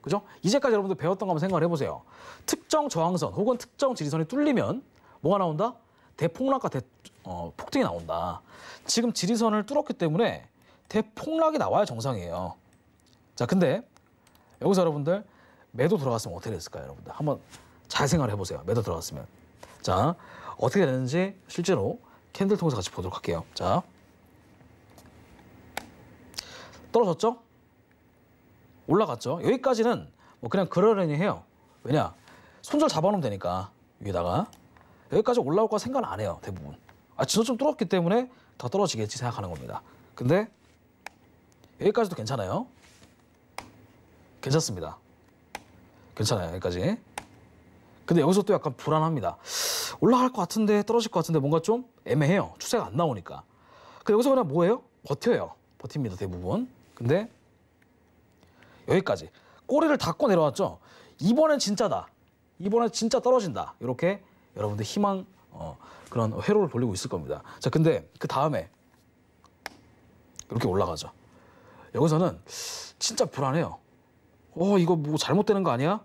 그죠? 이제까지 여러분들 배웠던 거 한번 생각을 해보세요. 특정 저항선 혹은 특정 지지선이 뚫리면 뭐가 나온다? 대폭락과 폭등이 나온다. 지금 지지선을 뚫었기 때문에 대폭락이 나와야 정상이에요. 자, 근데 여기서 여러분들 매도 들어갔으면 어떻게 됐을까요? 여러분들 한번 잘 생각을 해보세요. 매도 들어갔으면. 자, 어떻게 되는지 실제로 캔들 통해서 같이 보도록 할게요. 자, 떨어졌죠? 올라갔죠? 여기까지는 그냥 그러려니 해요. 왜냐? 손절 잡아놓으면 되니까 위에다가. 여기까지 올라올 거 생각 안 해요. 대부분. 진짜 좀 뚫었기 때문에 더 떨어지겠지 생각하는 겁니다. 근데 여기까지도 괜찮아요. 괜찮습니다. 괜찮아요. 여기까지. 근데 여기서 또 약간 불안합니다. 올라갈 것 같은데 떨어질 것 같은데 뭔가 좀 애매해요. 추세가 안 나오니까. 근데 여기서 그냥 뭐예요? 버텨요. 버팁니다. 대부분. 근데 여기까지. 꼬리를 닫고 내려왔죠. 이번엔 진짜다. 이번엔 진짜 떨어진다. 이렇게 여러분들 희망 그런 회로를 돌리고 있을 겁니다. 자, 근데 그 다음에 이렇게 올라가죠. 여기서는 진짜 불안해요. 이거 뭐 잘못되는 거 아니야?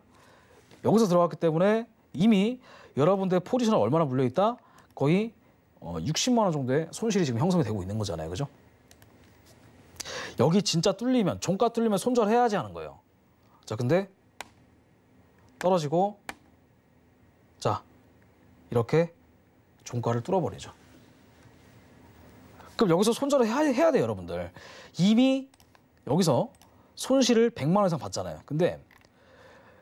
여기서 들어갔기 때문에 이미 여러분들의 포지션에 얼마나 물려있다? 거의 60만 원 정도의 손실이 지금 형성이 되고 있는 거잖아요. 그죠? 여기 진짜 뚫리면, 종가 뚫리면 손절해야지 하는 거예요. 자, 근데 떨어지고 자, 이렇게 종가를 뚫어버리죠. 그럼 여기서 손절을 해야 돼요, 여러분들. 이미 여기서 손실을 100만 원 이상 봤잖아요. 근데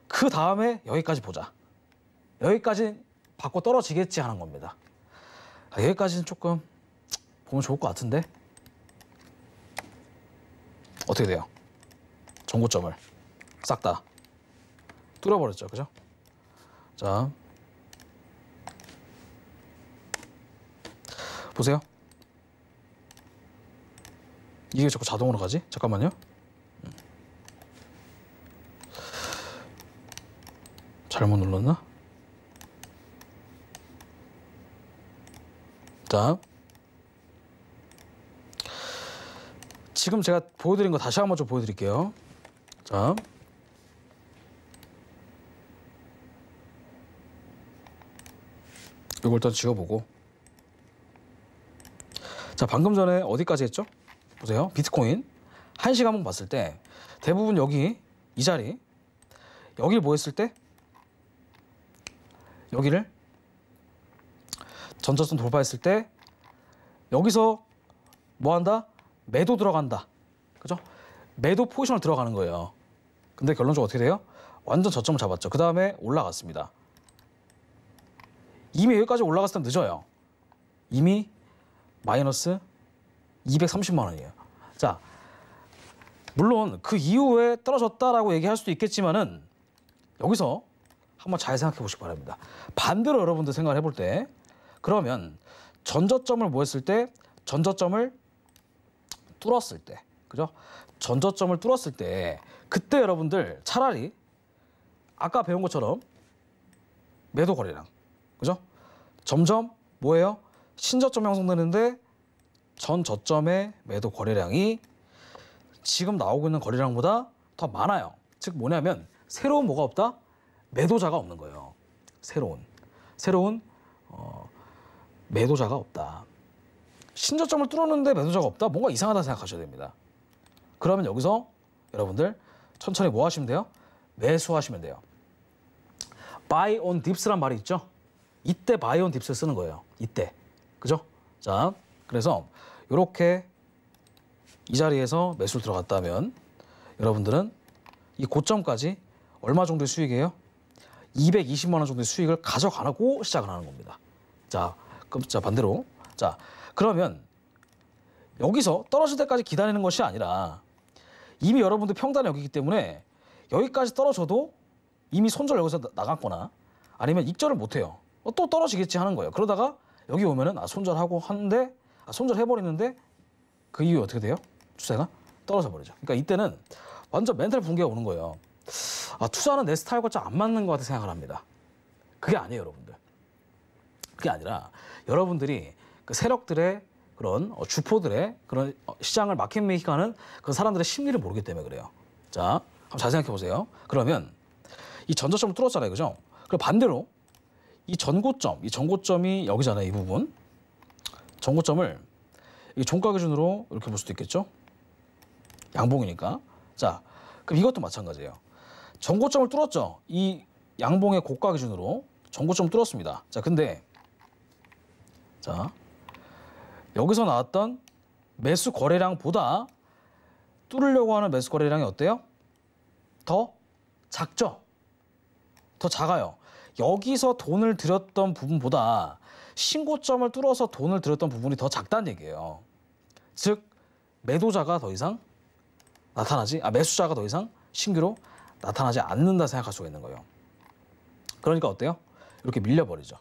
그 다음에 여기까지 보자. 여기까지 받고 떨어지겠지 하는 겁니다. 여기까지는 조금 보면 좋을 것 같은데 어떻게 돼요? 전고점을 싹 다 뚫어버렸죠. 그죠? 자, 보세요. 이게 자꾸 자동으로 가지? 잠깐만요. 잘못 눌렀나? 자, 지금 제가 보여드린 거 다시 한번 좀 보여드릴게요. 자, 이걸 일단 지워보고, 자, 방금 전에 어디까지 했죠? 보세요. 비트코인 1시간봉 봤을 때 대부분 여기 이 자리, 여기를 뭐 했을 때 여기를 전저점 돌파했을 때 여기서 뭐 한다? 매도 들어간다. 그죠? 매도 포지션을 들어가는 거예요. 근데 결론적으로 어떻게 돼요? 완전 저점을 잡았죠. 그 다음에 올라갔습니다. 이미 여기까지 올라갔을 때 늦어요. 이미 마이너스 230만 원이에요. 자, 물론 그 이후에 떨어졌다라고 얘기할 수도 있겠지만은 여기서 한번 잘 생각해 보시기 바랍니다. 반대로 여러분들 생각을 해볼 때, 그러면 전저점을 뭐 했을 때, 전저점을 뚫었을 때, 그죠? 전저점을 뚫었을 때, 그때 여러분들 차라리 아까 배운 것처럼 매도 거래량, 그죠? 점점 뭐예요? 신저점 형성되는데 전 저점의 매도 거래량이 지금 나오고 있는 거래량보다 더 많아요. 즉 뭐냐면 새로운 뭐가 없다? 매도자가 없는 거예요. 새로운 매도자가 없다. 신저점을 뚫었는데 매도자가 없다? 뭔가 이상하다 생각하셔야 됩니다. 그러면 여기서 여러분들 천천히 뭐 하시면 돼요? 매수하시면 돼요. buy on dips란 말이 있죠? 이때 buy on dips를 쓰는 거예요. 이때. 그죠? 자, 그래서 이렇게 이 자리에서 매수를 들어갔다면 여러분들은 이 고점까지 얼마 정도의 수익이에요? 220만 원 정도의 수익을 가져가고 시작을 하는 겁니다. 자, 그럼 자 반대로. 자, 그러면 여기서 떨어질 때까지 기다리는 것이 아니라 이미 여러분들 평단에 여기기 때문에 여기까지 떨어져도 이미 손절 여기서 나갔거나 아니면 익절을 못 해요. 또 떨어지겠지 하는 거예요. 그러다가 여기 오면은 손절하고 하는데 손절해버리는데 그 이후에 어떻게 돼요? 추세가 떨어져 버리죠. 그러니까 이때는 완전 멘탈 붕괴가 오는 거예요. 투자는 내 스타일과 좀 안 맞는 것 같아 생각을 합니다. 그게 아니에요, 여러분들. 그게 아니라 여러분들이 그 세력들의 그런 주포들의 그런 시장을 마켓 메이킹하는 그 사람들의 심리를 모르기 때문에 그래요. 자, 한번 잘 생각해 보세요. 그러면 이 전저점을 뚫었잖아요, 그죠? 그리고 반대로 이 전고점이 여기잖아요, 이 부분. 전고점을 이 종가 기준으로 이렇게 볼 수도 있겠죠? 양봉이니까. 자, 그럼 이것도 마찬가지예요. 전고점을 뚫었죠? 이 양봉의 고가 기준으로 전고점을 뚫었습니다. 자, 근데 자, 여기서 나왔던 매수 거래량보다 뚫으려고 하는 매수 거래량이 어때요? 더 작죠? 더 작아요. 여기서 돈을 들였던 부분보다 신고점을 뚫어서 돈을 들였던 부분이 더 작다는 얘기예요. 즉 매도자가 더 이상 나타나지, 매수자가 더 이상 신규로 나타나지 않는다 생각할 수가 있는 거예요. 그러니까 어때요? 이렇게 밀려버리죠.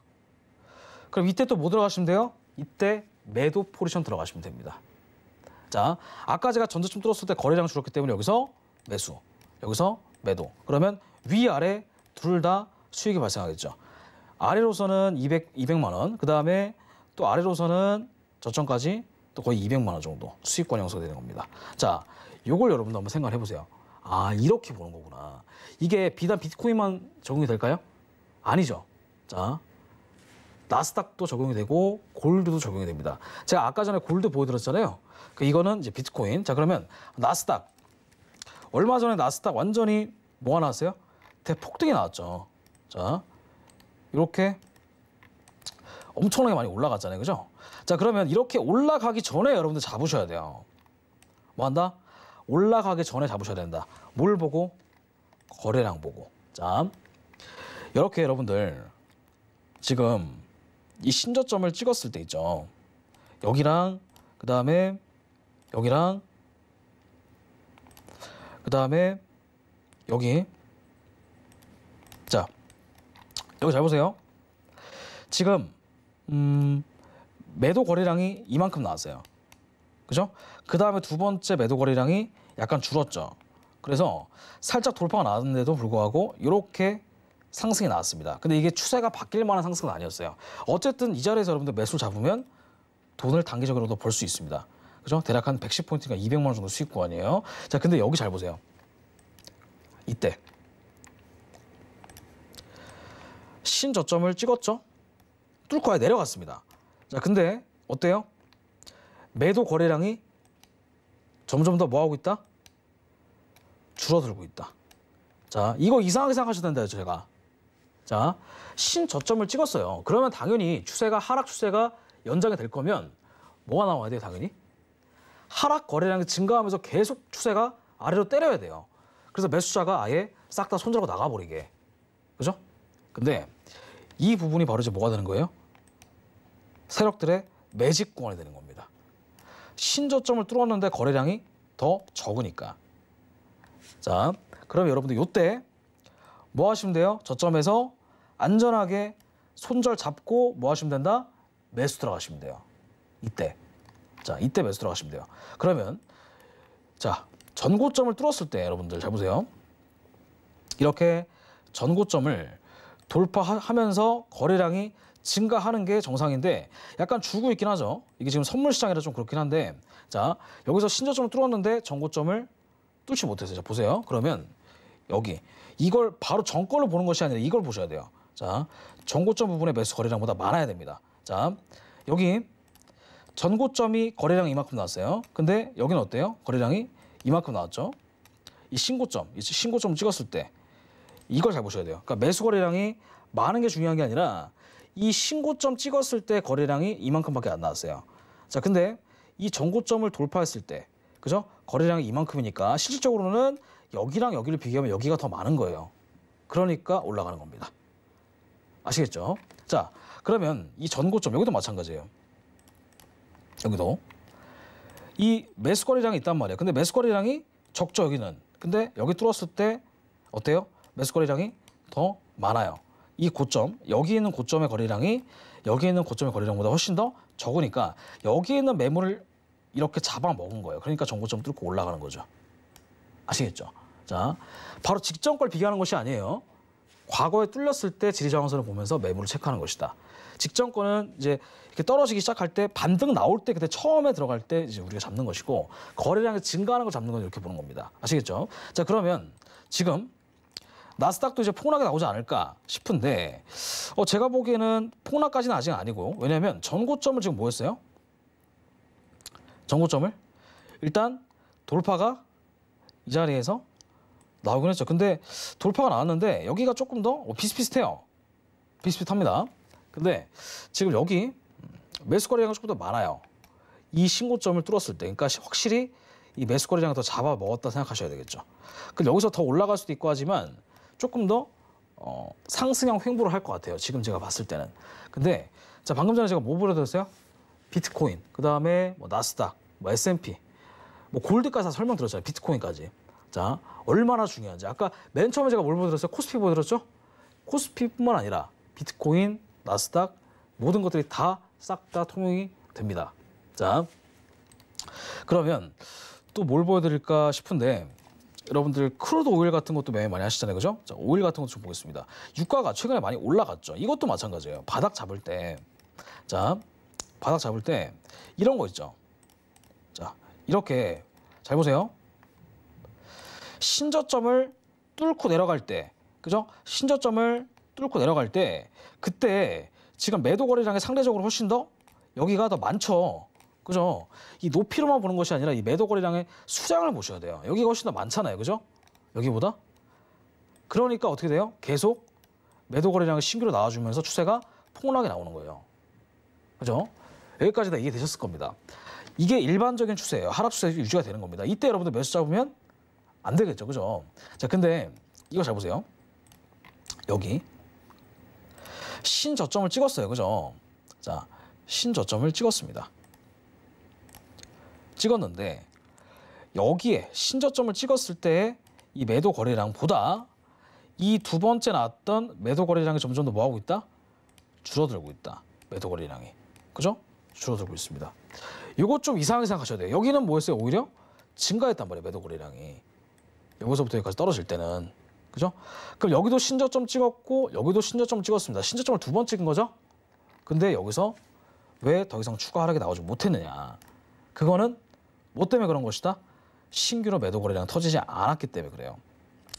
그럼 이때 또 뭐 들어가시면 돼요? 이때 매도 포지션 들어가시면 됩니다. 자, 아까 제가 전저점 뚫었을 때 거래량 줄었기 때문에 여기서 매수, 여기서 매도. 그러면 위아래 둘 다 수익이 발생하겠죠. 아래로서는 200만 원, 그 다음에 또 아래로서는 저점까지 또 거의 200만 원 정도 수익권 형성이 되는 겁니다. 자, 요걸 여러분도 한번 생각을 해보세요. 아, 이렇게 보는 거구나. 이게 비단 비트코인만 적용이 될까요? 아니죠. 자, 나스닥도 적용이 되고 골드도 적용이 됩니다. 제가 아까 전에 골드 보여드렸잖아요. 이거는 이제 비트코인. 자, 그러면 나스닥. 얼마 전에 나스닥 완전히 뭐가 나왔어요? 대폭등이 나왔죠. 자, 이렇게 엄청나게 많이 올라갔잖아요. 그죠? 자, 그러면 이렇게 올라가기 전에 여러분들 잡으셔야 돼요. 뭐 한다? 올라가기 전에 잡으셔야 된다. 뭘 보고? 거래량 보고. 자, 이렇게 여러분들 지금 이 신저점을 찍었을 때 있죠. 여기랑 그다음에 여기랑 그다음에 여기. 자, 여기 잘 보세요. 지금 매도 거래량이 이만큼 나왔어요. 그죠? 그 다음에 두 번째 매도 거래량이 약간 줄었죠. 그래서 살짝 돌파가 나왔는데도 불구하고 이렇게 상승이 나왔습니다. 근데 이게 추세가 바뀔 만한 상승은 아니었어요. 어쨌든 이 자리에서 여러분들 매수를 잡으면 돈을 단기적으로도 벌 수 있습니다. 그죠? 대략 한 110포인트가 200만 원 정도 수익 구간이에요. 자, 근데 여기 잘 보세요. 이때 신저점을 찍었죠? 뚫고 아예 내려갔습니다. 자, 근데 어때요? 매도 거래량이 점점 더 뭐하고 있다? 줄어들고 있다. 자, 이거 이상하게 생각하셔도 된다, 제가. 자, 신저점을 찍었어요. 그러면 당연히 추세가 하락 추세가 연장이 될 거면 뭐가 나와야 돼요, 당연히? 하락 거래량이 증가하면서 계속 추세가 아래로 때려야 돼요. 그래서 매수자가 아예 싹 다 손절하고 나가버리게. 그죠? 근데 이 부분이 바로 이제 뭐가 되는 거예요? 세력들의 매집 구간이 되는 겁니다. 신저점을 뚫었는데 거래량이 더 적으니까. 자, 그럼 여러분들 이때 뭐 하시면 돼요? 저점에서 안전하게 손절 잡고 뭐 하시면 된다? 매수 들어가시면 돼요. 이때. 자, 이때 매수 들어가시면 돼요. 그러면 자, 전고점을 뚫었을 때 여러분들 잘 보세요. 이렇게 전고점을 돌파하면서 거래량이 증가하는 게 정상인데 약간 줄고 있긴 하죠. 이게 지금 선물 시장이라 좀 그렇긴 한데, 자, 여기서 신저점을 뚫었는데 전고점을 뚫지 못했어요. 자, 보세요. 그러면 여기 이걸 바로 전거를 보는 것이 아니라 이걸 보셔야 돼요. 자, 전고점 부분의 매수 거래량보다 많아야 됩니다. 자, 여기 전고점이 거래량이 이만큼 나왔어요. 근데 여기는 어때요? 거래량이 이만큼 나왔죠. 이 신고점 찍었을 때 이걸 잘 보셔야 돼요. 그러니까 매수 거래량이 많은 게 중요한 게 아니라 이 신고점 찍었을 때 거래량이 이만큼밖에 안 나왔어요. 자, 근데 이 전고점을 돌파했을 때, 그죠? 거래량이 이만큼이니까 실질적으로는 여기랑 여기를 비교하면 여기가 더 많은 거예요. 그러니까 올라가는 겁니다. 아시겠죠? 자, 그러면 이 전고점 여기도 마찬가지예요. 여기도 이 매수 거래량이 있단 말이에요. 근데 매수 거래량이 적죠, 여기는. 근데 여기 뚫었을 때 어때요? 매수 거래량이 더 많아요. 이 고점, 여기 있는 고점의 거래량이 여기 있는 고점의 거래량보다 훨씬 더 적으니까 여기 있는 매물을 이렇게 잡아먹은 거예요. 그러니까 전고점 뚫고 올라가는 거죠. 아시겠죠? 자, 바로 직전 걸 비교하는 것이 아니에요. 과거에 뚫렸을 때 지리저항선을 보면서 매물을 체크하는 것이다. 직전 거는 이제 이렇게 떨어지기 시작할 때 반등 나올 때 그때 처음에 들어갈 때 이제 우리가 잡는 것이고, 거래량이 증가하는 걸 잡는 건 이렇게 보는 겁니다. 아시겠죠? 자, 그러면 지금 나스닥도 이제 폭락이 나오지 않을까 싶은데 제가 보기에는 폭락까지는 아직 아니고, 왜냐하면 전고점을 지금 뭐 했어요? 전고점을 일단 돌파가 이 자리에서 나오긴 했죠. 근데 돌파가 나왔는데 여기가 조금 더 비슷비슷해요. 비슷비슷합니다. 근데 지금 여기 매수 거래량이 조금 더 많아요. 이 신고점을 뚫었을 때. 그러니까 확실히 이 매수 거래량을 더 잡아먹었다 생각하셔야 되겠죠. 근데 여기서 더 올라갈 수도 있고 하지만 조금 더 상승형 횡보를 할 것 같아요. 지금 제가 봤을 때는. 근데 자, 방금 전에 제가 뭐 보여드렸어요? 비트코인, 그 다음에 뭐 나스닥, 뭐 S&P, 뭐 골드까지 다 설명드렸잖아요. 비트코인까지. 자, 얼마나 중요한지. 아까 맨 처음에 제가 뭘 보여드렸어요? 코스피 보여드렸죠? 코스피뿐만 아니라 비트코인, 나스닥 모든 것들이 다 싹 다 통용이 됩니다. 자, 그러면 또 뭘 보여드릴까 싶은데 여러분들 크루드 오일 같은 것도 매일 많이 하시잖아요. 그죠? 자, 오일 같은 것도 좀 보겠습니다. 유가가 최근에 많이 올라갔죠. 이것도 마찬가지예요. 바닥 잡을 때. 자, 바닥 잡을 때 이런 거 있죠. 자, 이렇게 잘 보세요. 신저점을 뚫고 내려갈 때, 그죠? 신저점을 뚫고 내려갈 때 그때 지금 매도 거래량이 상대적으로 훨씬 더 여기가 더 많죠. 그죠? 이 높이로만 보는 것이 아니라 이 매도 거래량의 수량을 보셔야 돼요. 여기가 훨씬 더 많잖아요. 그죠? 여기보다. 그러니까 어떻게 돼요? 계속 매도 거래량이 신규로 나와주면서 추세가 폭락이 나오는 거예요. 그죠? 여기까지 다 이해되셨을 겁니다. 이게 일반적인 추세예요. 하락 추세 유지가 되는 겁니다. 이때 여러분들 매수 잡으면 안 되겠죠. 그죠? 자, 근데 이거 잘 보세요. 여기 신저점을 찍었어요. 그죠? 자, 신저점을 찍었습니다. 찍었는데 여기에 신저점을 찍었을 때 이 매도 거래량보다 이 두 번째 나왔던 매도 거래량이 점점 더 뭐하고 있다? 줄어들고 있다. 매도 거래량이. 그죠? 줄어들고 있습니다. 이거 좀 이상하게 생각하셔야 돼요. 여기는 뭐였어요? 오히려 증가했단 말이에요. 매도 거래량이. 여기서부터 여기까지 떨어질 때는. 그죠? 그럼 여기도 신저점 찍었고 여기도 신저점 찍었습니다. 신저점을 두 번 찍은 거죠? 근데 여기서 왜 더 이상 추가 하락이 나오지 못했느냐? 그거는 뭐 때문에 그런 것이다? 신규로 매도 거래량 터지지 않았기 때문에 그래요.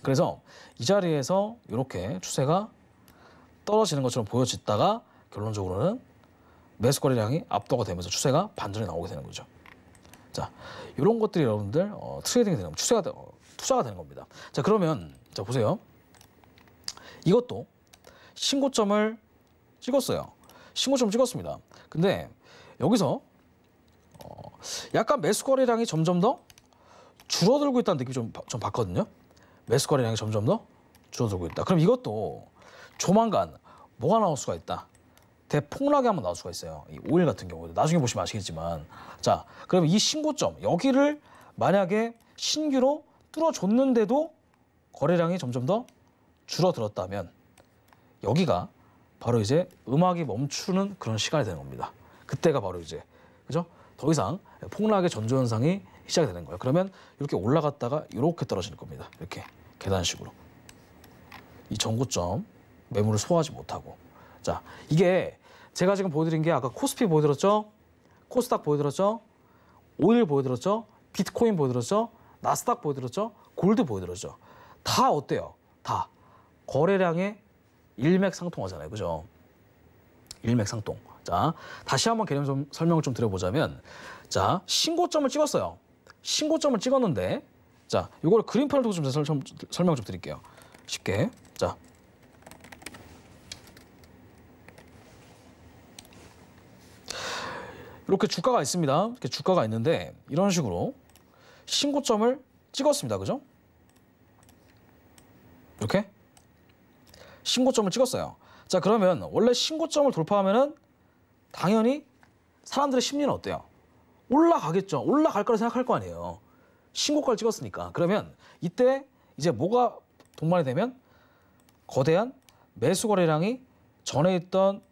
그래서 이 자리에서 이렇게 추세가 떨어지는 것처럼 보여졌다가 결론적으로는 매수 거래량이 압도가 되면서 추세가 반전이 나오게 되는 거죠. 자, 이런 것들이 여러분들 트레이딩이 되는 추세가 투자가 되는 겁니다. 자, 그러면 자 보세요. 이것도 신고점을 찍었어요. 신고점 찍었습니다. 근데 여기서 약간 매수 거래량이 점점 더 줄어들고 있다는 느낌이 좀 봤거든요. 매수 거래량이 점점 더 줄어들고 있다. 그럼 이것도 조만간 뭐가 나올 수가 있다. 대폭락이 한번 나올 수가 있어요. 이 오일 같은 경우도 나중에 보시면 아시겠지만, 자, 그러면 이 신고점 여기를 만약에 신규로 뚫어줬는데도 거래량이 점점 더 줄어들었다면 여기가 바로 이제 음악이 멈추는 그런 시간이 되는 겁니다. 그때가 바로 이제 그죠? 더 이상 폭락의 전조 현상이 시작이 되는 거예요. 그러면 이렇게 올라갔다가 이렇게 떨어지는 겁니다. 이렇게 계단식으로. 이 전고점 매물을 소화하지 못하고. 자, 이게 제가 지금 보여드린 게 아까 코스피 보여드렸죠? 코스닥 보여드렸죠? 오일 보여드렸죠? 비트코인 보여드렸죠? 나스닥 보여드렸죠? 골드 보여드렸죠? 다 어때요? 다 거래량의 일맥상통하잖아요. 그죠? 일맥상통. 자, 다시 한번 개념 좀 설명을 좀 드려보자면, 자, 신고점을 찍었어요. 신고점을 찍었는데, 자, 이걸 그림판을 두고 좀 설명 좀 드릴게요. 쉽게. 자, 이렇게 주가가 있습니다. 이렇게 주가가 있는데 이런 식으로 신고점을 찍었습니다. 그죠? 이렇게 신고점을 찍었어요. 자, 그러면 원래 신고점을 돌파하면은 당연히 사람들의 심리는 어때요? 올라가겠죠. 올라갈 거라 생각할 거 아니에요. 신고가를 찍었으니까. 그러면 이때 이제 뭐가 동반이 되면 거대한 매수 거래량이 전에 있던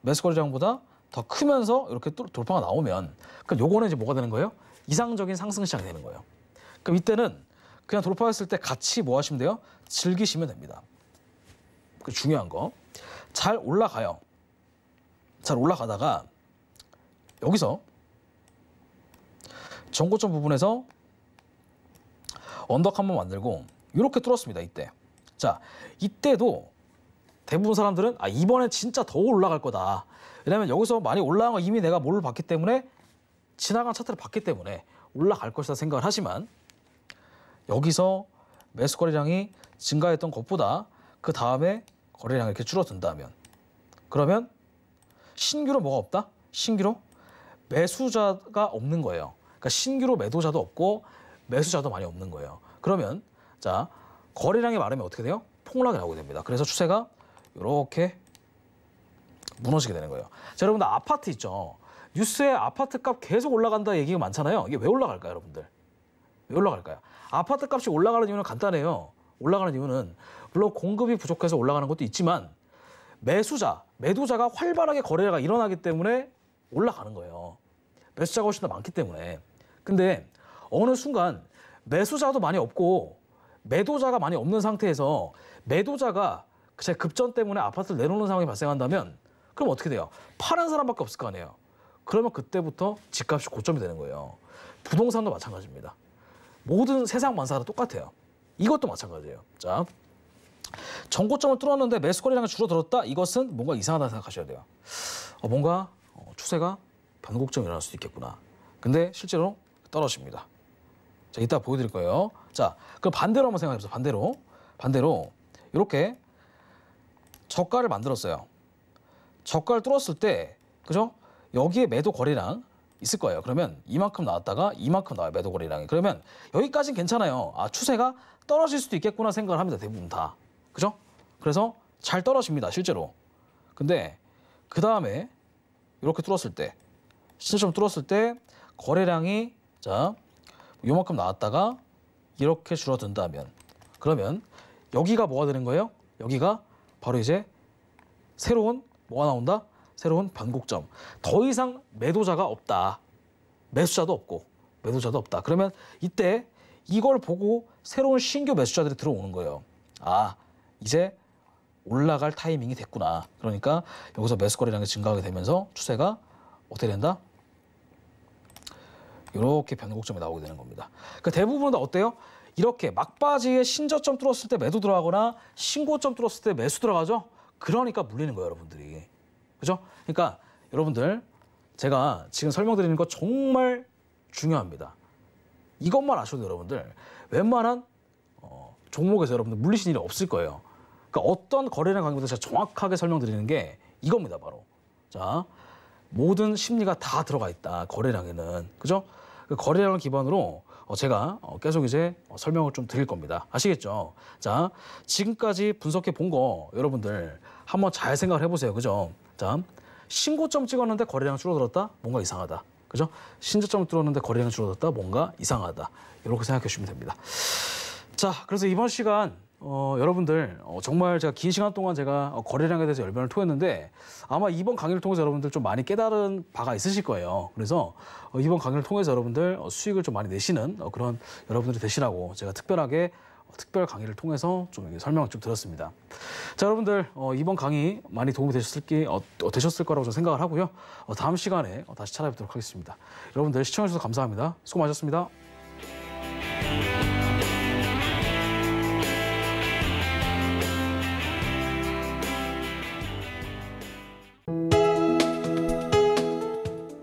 매수 거래량보다 더 크면서 이렇게 돌파가 나오면, 그럼 요거는 이제 뭐가 되는 거예요? 이상적인 상승 시작이 되는 거예요. 그럼 이때는 그냥 돌파했을 때 같이 뭐 하시면 돼요? 즐기시면 됩니다. 그 중요한 거. 잘 올라가요. 잘 올라가다가 여기서 전고점 부분에서 언덕 한번 만들고 이렇게 뚫었습니다. 이때. 자, 이때도 대부분 사람들은 이번에 진짜 더 올라갈 거다. 왜냐면 여기서 많이 올라간 거 이미 내가 뭘 봤기 때문에, 지나간 차트를 봤기 때문에 올라갈 것이다 생각을 하지만, 여기서 매수 거래량이 증가했던 것보다 그 다음에 거래량이 이렇게 줄어든다면, 그러면 신규로 뭐가 없다? 신규로 매수자가 없는 거예요. 그러니까 신규로 매도자도 없고 매수자도 많이 없는 거예요. 그러면 자, 거래량이 많으면 어떻게 돼요? 폭락이 나오게 됩니다. 그래서 추세가 이렇게 무너지게 되는 거예요. 자, 여러분들 아파트 있죠? 뉴스에 아파트 값 계속 올라간다 얘기가 많잖아요. 이게 왜 올라갈까요, 여러분들? 왜 올라갈까요? 아파트 값이 올라가는 이유는 간단해요. 올라가는 이유는 물론 공급이 부족해서 올라가는 것도 있지만 매도자가 활발하게 거래가 일어나기 때문에 올라가는 거예요. 매수자가 훨씬 더 많기 때문에. 근데 어느 순간 매수자도 많이 없고 매도자가 많이 없는 상태에서 매도자가 제 급전 때문에 아파트를 내놓는 상황이 발생한다면 그럼 어떻게 돼요? 파는 사람밖에 없을 거 아니에요. 그러면 그때부터 집값이 고점이 되는 거예요. 부동산도 마찬가지입니다. 모든 세상 만사가 똑같아요. 이것도 마찬가지예요. 자, 전고점을 뚫었는데 매수거래량이 줄어들었다? 이것은 뭔가 이상하다 생각하셔야 돼요. 뭔가 추세가 변곡점이 일어날 수도 있겠구나. 근데 실제로 떨어집니다. 자, 이따 보여드릴 거예요. 자, 그럼 반대로 한번 생각해보세요. 반대로 이렇게 저가를 만들었어요. 저가를 뚫었을 때, 그죠? 여기에 매도 거래량 있을 거예요. 그러면 이만큼 나왔다가 이만큼 나와요. 매도 거래량이. 그러면 여기까지는 괜찮아요. 아, 추세가 떨어질 수도 있겠구나 생각을 합니다. 대부분 다. 그죠? 그래서 잘 떨어집니다. 실제로. 근데 그 다음에 이렇게 뚫었을 때, 신저점 뚫었을 때 거래량이 자 요만큼 나왔다가 이렇게 줄어든다면 그러면 여기가 뭐가 되는 거예요? 여기가 바로 이제 새로운 뭐가 나온다? 새로운 변곡점. 더 이상 매도자가 없다. 매수자도 없고 매도자도 없다. 그러면 이때 이걸 보고 새로운 신규 매수자들이 들어오는 거예요. 아, 이제 올라갈 타이밍이 됐구나. 그러니까 여기서 매수 거래량이 증가하게 되면서 추세가 어떻게 된다? 이렇게 변곡점이 나오게 되는 겁니다. 그러니까 대부분은 다 어때요? 이렇게 막바지에 신저점 뚫었을 때 매도 들어가거나 신고점 뚫었을 때 매수 들어가죠? 그러니까 물리는 거예요, 여러분들이. 그죠? 그러니까 여러분들 제가 지금 설명드리는 거 정말 중요합니다. 이것만 아셔도 여러분들 웬만한 종목에서 여러분들 물리신 일이 없을 거예요. 그러니까 어떤 거래량 관계부터 제가 정확하게 설명드리는 게 이겁니다, 바로. 자, 모든 심리가 다 들어가 있다, 거래량에는. 그죠? 그 거래량을 기반으로 제가 계속 이제 설명을 좀 드릴 겁니다. 아시겠죠? 자, 지금까지 분석해 본 거 여러분들 한번 잘 생각을 해보세요. 그죠? 자, 신고점 찍었는데 거래량 줄어들었다? 뭔가 이상하다. 그죠? 신저점 뚫었는데 거래량 줄어들었다? 뭔가 이상하다. 이렇게 생각해 주시면 됩니다. 자, 그래서 이번 시간 여러분들 정말 제가 긴 시간 동안 제가 거래량에 대해서 열변을 토했는데 아마 이번 강의를 통해서 여러분들 좀 많이 깨달은 바가 있으실 거예요. 그래서 이번 강의를 통해서 여러분들 수익을 좀 많이 내시는 그런 여러분들이 되시라고 제가 특별 강의를 통해서 좀 설명을 좀 드렸습니다. 자, 여러분들 이번 강의 많이 도움이 되셨을 거라고 저는 생각을 하고요. 다음 시간에 다시 찾아뵙도록 하겠습니다. 여러분들 시청해 주셔서 감사합니다. 수고 많으셨습니다.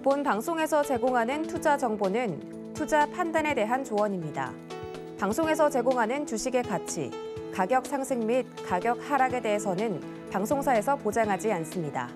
본 방송에서 제공하는 투자 정보는 투자 판단에 대한 조언입니다. 방송에서 제공하는 주식의 가치, 가격 상승 및 가격 하락에 대해서는 방송사에서 보장하지 않습니다.